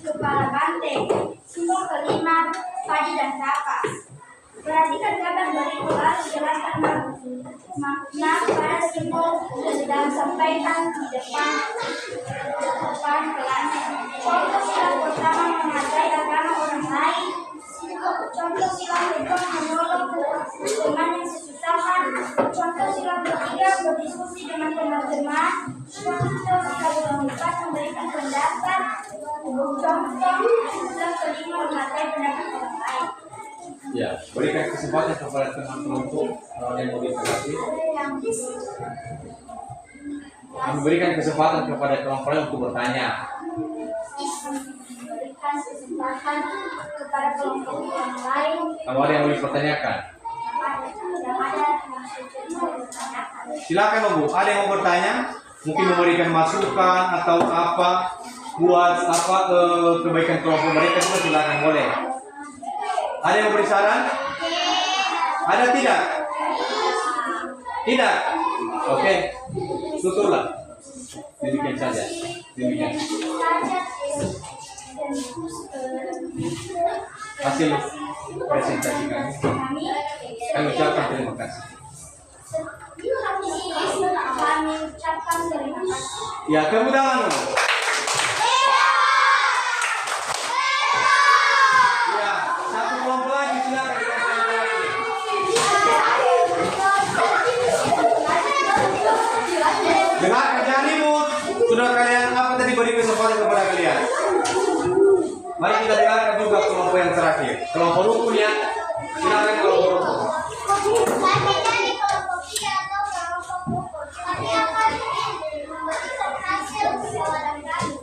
Kepala banteng. Simbol kelima, padi dan kapas. Perhatikan gambar berikut lalu jelaskan makna pada simbol yang sedang sampaikan di depan kelas. Contoh sila pertama menghargai agama orang lain. Contoh sila kedua menolong teman yang kesusahan. Contoh sila ketiga berdiskusi dengan teman-teman. Contoh sila keempat memberikan pendapat. Contoh sila kelima menghargai pendapat orang lain. Ya, berikan kesempatan kepada teman kelompok yang mau ditanggapi. Kami berikan kesempatan kepada kelompok lain untuk bertanya. Berikan kesempatan kepada kelompok yang lain. Kalau ada yang mau dipertanyakan, Yang ada maksudnya bertanyakan. Silakan Bu, ada yang mau bertanya? Mungkin memberikan masukan atau apa buat apa kebaikan kelompok mereka juga silakan boleh. Ada yang beri saran? Ada tidak? Tidak? Oke, tutuplah. Demikian saja. Demikian. Hasil presentasi kami. Kami ucapkan terima kasih. Kami ucapkan terima kasih. Ya, tepuk tangan. Ya, satu kelompok lagi silakan. Dengarkan, jangan ribut. Sudah kalian apa tadi beri kesempatan kepada kalian? Mari kita dengarkan juga kelompok yang terakhir. Kelompok rukun ya. Silakan kelompok rukun. Kami dari kelompok tiga atau kelompok rukun. Kami akan memberikan hasil musyawarah kami.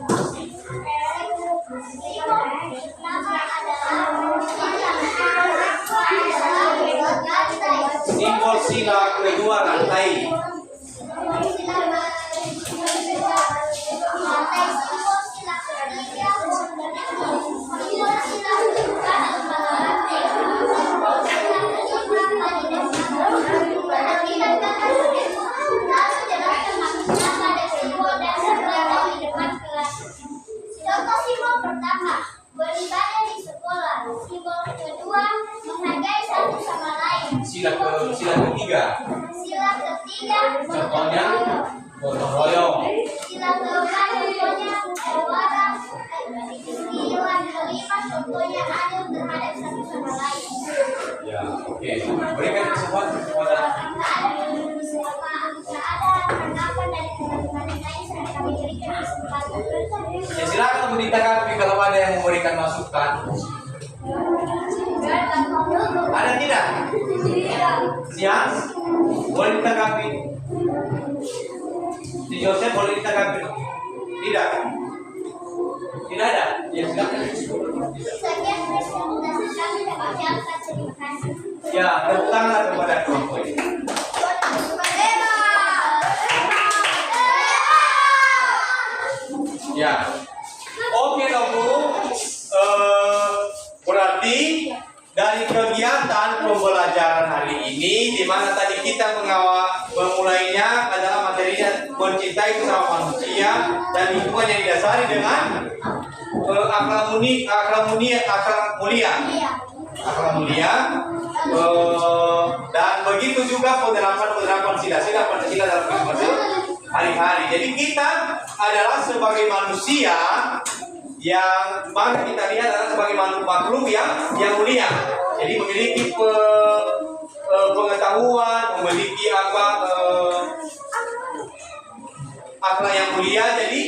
Simbol sila kedua rantai. Contoh simbol pertama, beribadah di sekolah. Simbol kedua, menghargai satu sama lain. Sila ketiga. Sila ketiga, Contohnya gotong royong. sila keempat, contohnya musyawarah. Sila kelima, contohnya adil terhadap satu sama lain. Ya, oke. Berikan kesempatan kepada Tanggapan dari teman-teman yang lain saat kami berikan kesempatan. ya silakan untuk ditanggapi kalau ada yang memberikan masukan. Ada tidak? Siang? Boleh ditanggapi? Si Joseph boleh ditanggapi? Tidak? Tidak ada? Ya silakan. Sekian presentasi kami dapat diangkat. Terima kasih. Ya, tepuk tangan kepada kelompok ini. Ya, oke dong Bu. Berarti dari kegiatan pembelajaran hari ini, di mana tadi kita memulainya adalah materinya mencintai sesama manusia dan lingkungan yang didasari dengan akhlak mulia. Dan begitu juga penerapan sila-sila Pancasila dalam kehidupan hari-hari. Jadi kita adalah sebagai manusia yang mana kita lihat adalah sebagai makhluk yang mulia. Jadi memiliki pengetahuan, memiliki akhlak yang mulia. Jadi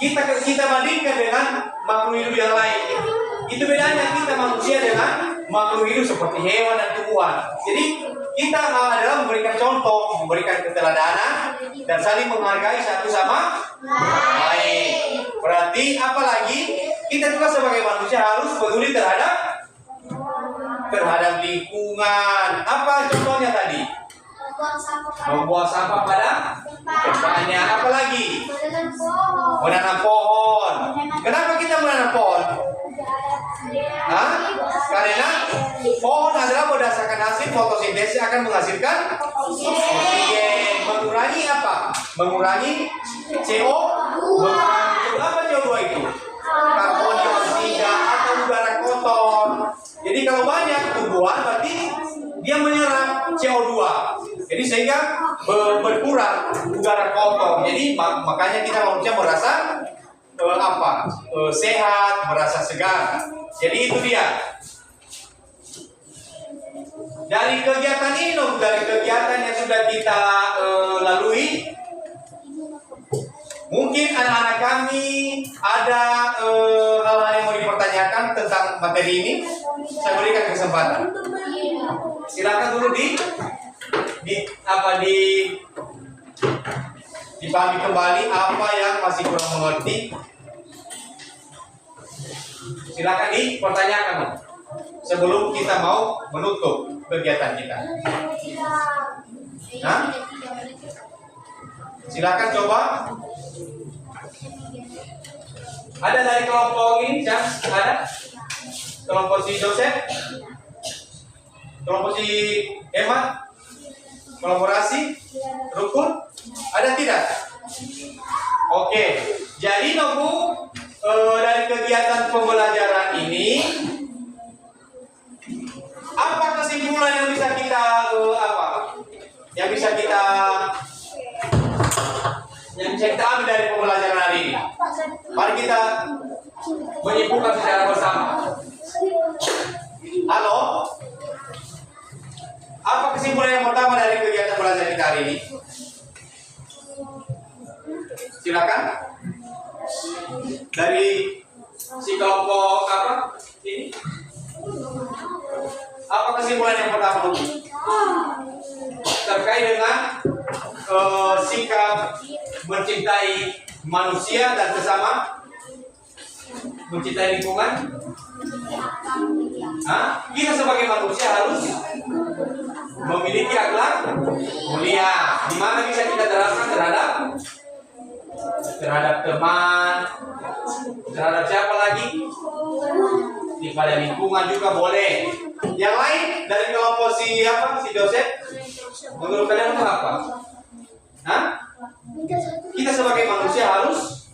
kita bandingkan dengan makhluk hidup yang lain. Itu bedanya kita manusia dengan makhluk hidup seperti hewan dan tumbuhan. Jadi kita adalah memberikan contoh, memberikan keteladanan dan saling menghargai satu sama lain. Berarti apalagi kita juga sebagai manusia harus peduli terhadap lingkungan. Apa contohnya tadi? Membuang sampah pada tempatnya. Apalagi? Menanam pohon. Kenapa kita menanam pohon? Karena pohon adalah berdasarkan hasil fotosintesis akan menghasilkan oksigen. Mengurangi apa? Mengurangi CO2. CO2 itu? Karbon dioksida atau udara kotor. Jadi kalau banyak tumbuhan berarti dia menyerap CO2. Jadi sehingga berkurang udara kotor. Jadi makanya kita manusia merasa sehat, merasa segar. Jadi itu dia. Dari kegiatan ini, dari kegiatan yang sudah kita lalui, mungkin anak-anak kami ada hal-hal yang mau dipertanyakan tentang materi ini. Saya berikan kesempatan. Silakan dulu dipahami kembali apa yang masih kurang mengerti. Silakan dipertanyakan sebelum kita mau menutup kegiatan kita. Nah, silakan coba. Ada dari kelompok ini, ada kelompok si Joseph, kelompok si Emma, kolaborasi, rukun, ada tidak? Oke, jadi dari kegiatan pembelajaran ini, apa kesimpulan yang bisa kita ambil dari pembelajaran hari ini? Mari kita menyimpulkan secara bersama. Halo? Apa kesimpulan yang pertama dari kegiatan belajar kita hari ini? Silakan. Dari si kelompok ini? Apa kesimpulan yang pertama terkait dengan sikap mencintai manusia dan sesama, mencintai lingkungan? Kita sebagai manusia harus memiliki akhlak mulia. Di mana bisa kita terapkan terhadap teman, terhadap siapa lagi? Pada lingkungan juga boleh. Yang lain dari kelompok si Joseph, menurut kalian itu apa? Kita sebagai manusia harus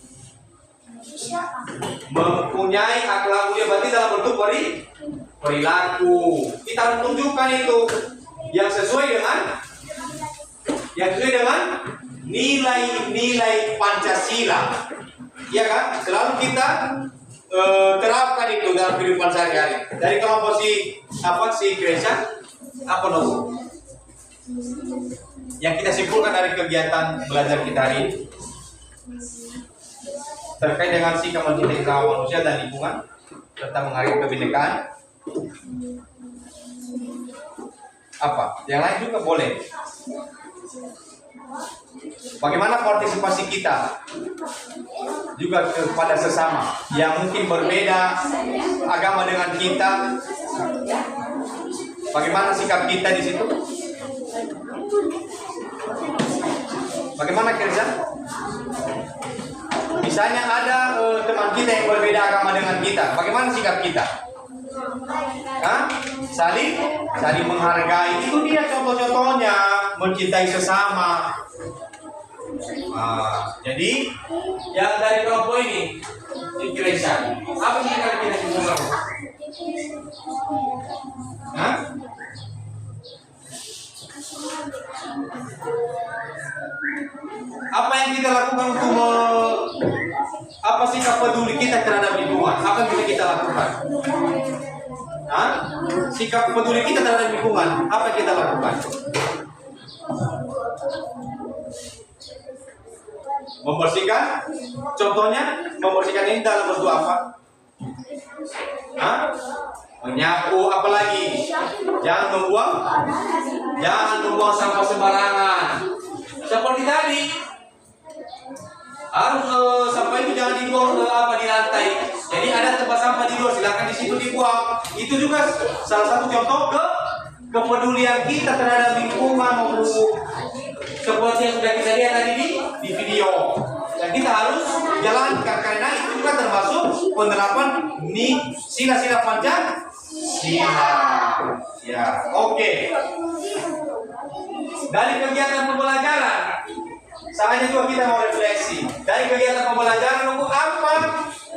mempunyai akhlak mulia, berarti dalam bentuk perilaku. Kita harus tunjukkan itu yang sesuai dengan nilai-nilai Pancasila. Iya kan? Selalu kita terapkan itu dalam kehidupan sehari-hari. Dari kelompok si Gracia, yang kita simpulkan dari kegiatan belajar kita hari ini terkait dengan sikap mencintai sesama manusia dan lingkungan serta menghargai kebinekaan. Yang lain juga boleh. Bagaimana partisipasi kita juga kepada sesama yang mungkin berbeda agama dengan kita? Bagaimana sikap kita di situ? Bagaimana kerja? Misalnya ada teman kita yang berbeda agama dengan kita, bagaimana sikap kita? Saling menghargai. Itu dia contoh-contohnya mencintai sesama. Jadi yang dari kelompok ini dikira apa yang kita simpulkan? Apa yang kita lakukan untuk sikap peduli kita terhadap lingkungan? Apa yang bisa kita lakukan? Sikap peduli kita terhadap lingkungan, apa yang kita lakukan? Membersihkan, contohnya membersihkan ini dalam bentuk apa? Menyapu, apalagi? Jangan membuang sampah sembarangan. Seperti tadi, harus sampah itu jangan dibuang di lantai. Jadi ada tempat sampah di luar, silakan di situ dibuang. Itu juga salah satu contoh kepedulian kita terhadap lingkungan, seperti yang sudah kita lihat tadi di video. Dan kita harus jalankan karena itu juga termasuk penerapan sila-sila Pancasila. Ya, oke. Dari kegiatan pembelajaran saatnya juga kita mau refleksi dari kegiatan pembelajaran. Untuk apa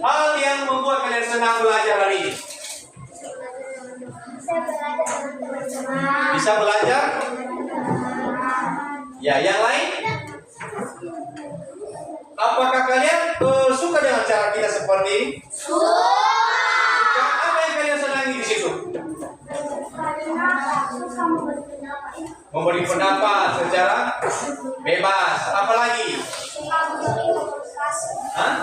hal yang membuat kalian senang belajar hari ini? Saya belajar dengan teman-teman. Bisa belajar? Ya, yang lain? Apakah kalian suka dengan cara kita seperti ini? Suka. Apa yang kalian senangi di situ? Memberi pendapat secara bebas. Apalagi? Hah?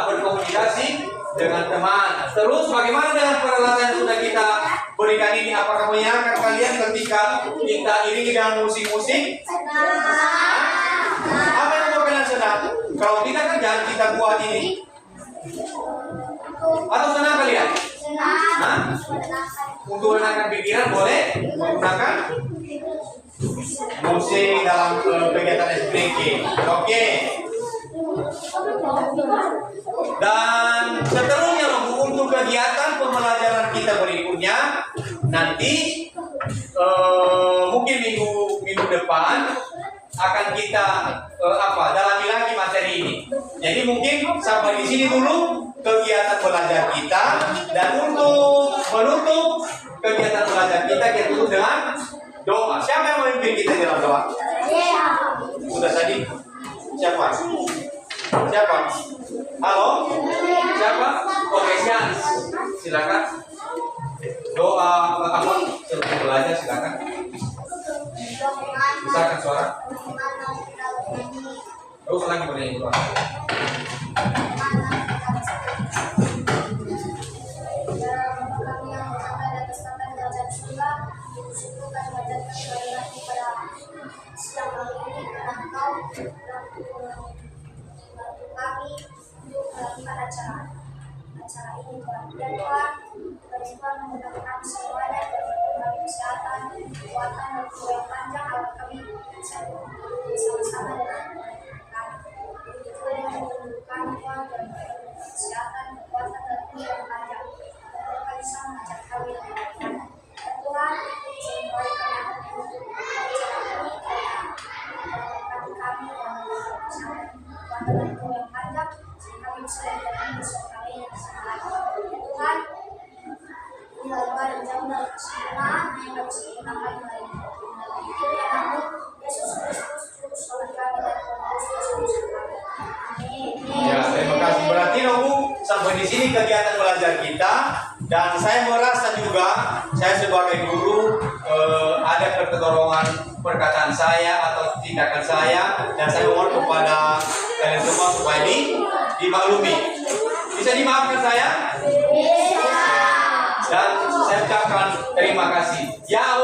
Berkomunikasi dengan teman. Terus bagaimana dengan peralatan yang sudah kita berikan ini? Apakah menyenangkan kalian ketika kita iringi dengan musik-musik? Apa yang membuat kalian senang? Kalau tidak kan jangan kita buat ini. Atau senang kalian? Hah? Untuk menenangkan pikiran boleh menggunakan musik dalam kegiatan speaking. Oke. Dan seterusnya untuk kegiatan pembelajaran kita berikutnya nanti mungkin minggu depan akan kita dalami lagi materi ini. Jadi mungkin sampai di sini dulu kegiatan belajar kita, dan untuk menutup kegiatan belajar kita tutup dengan doa. Siapa yang memimpin kita dalam doa? Sudah tadi? Siapa? Siapa? Halo? Siapa? Oke, silakan. Doa apa? Sebelum belajar silakan. Misalkan suara. Terus lagi bernyanyi doa. Acara ini dan Tuhan berjuang menggunakan semuanya dari kesehatan, kekuatan, dan umur yang panjang agar kami bisa bersama-sama dengan kami. Begitu dengan menunjukkan Tuhan dan kesehatan, kekuatan, dan umur yang panjang dan mereka bisa mengajar kami dengan baik. Dan Tuhan semuanya kami akan menutup acara ini karena kami dan kesehatan, kekuatan, dan umur yang panjang sehingga kami bisa menjadi bersama kami yang semangat. Tuhan, inilah doa dan jauh dari kesulitan yang kami sempurnakan dari itu yang namun Yesus Kristus Juru Selamat kami dan Tuhan Yesus kami. Amin. Ya, terima kasih. Berarti Nobu sampai di sini kegiatan belajar kita, dan saya merasa juga saya sebagai guru ada keterorongan perkataan saya atau tindakan saya, dan saya mohon kepada kalian semua supaya dimaklumi. Bisa dimaafkan saya? Dan saya ucapkan terima kasih. Ya,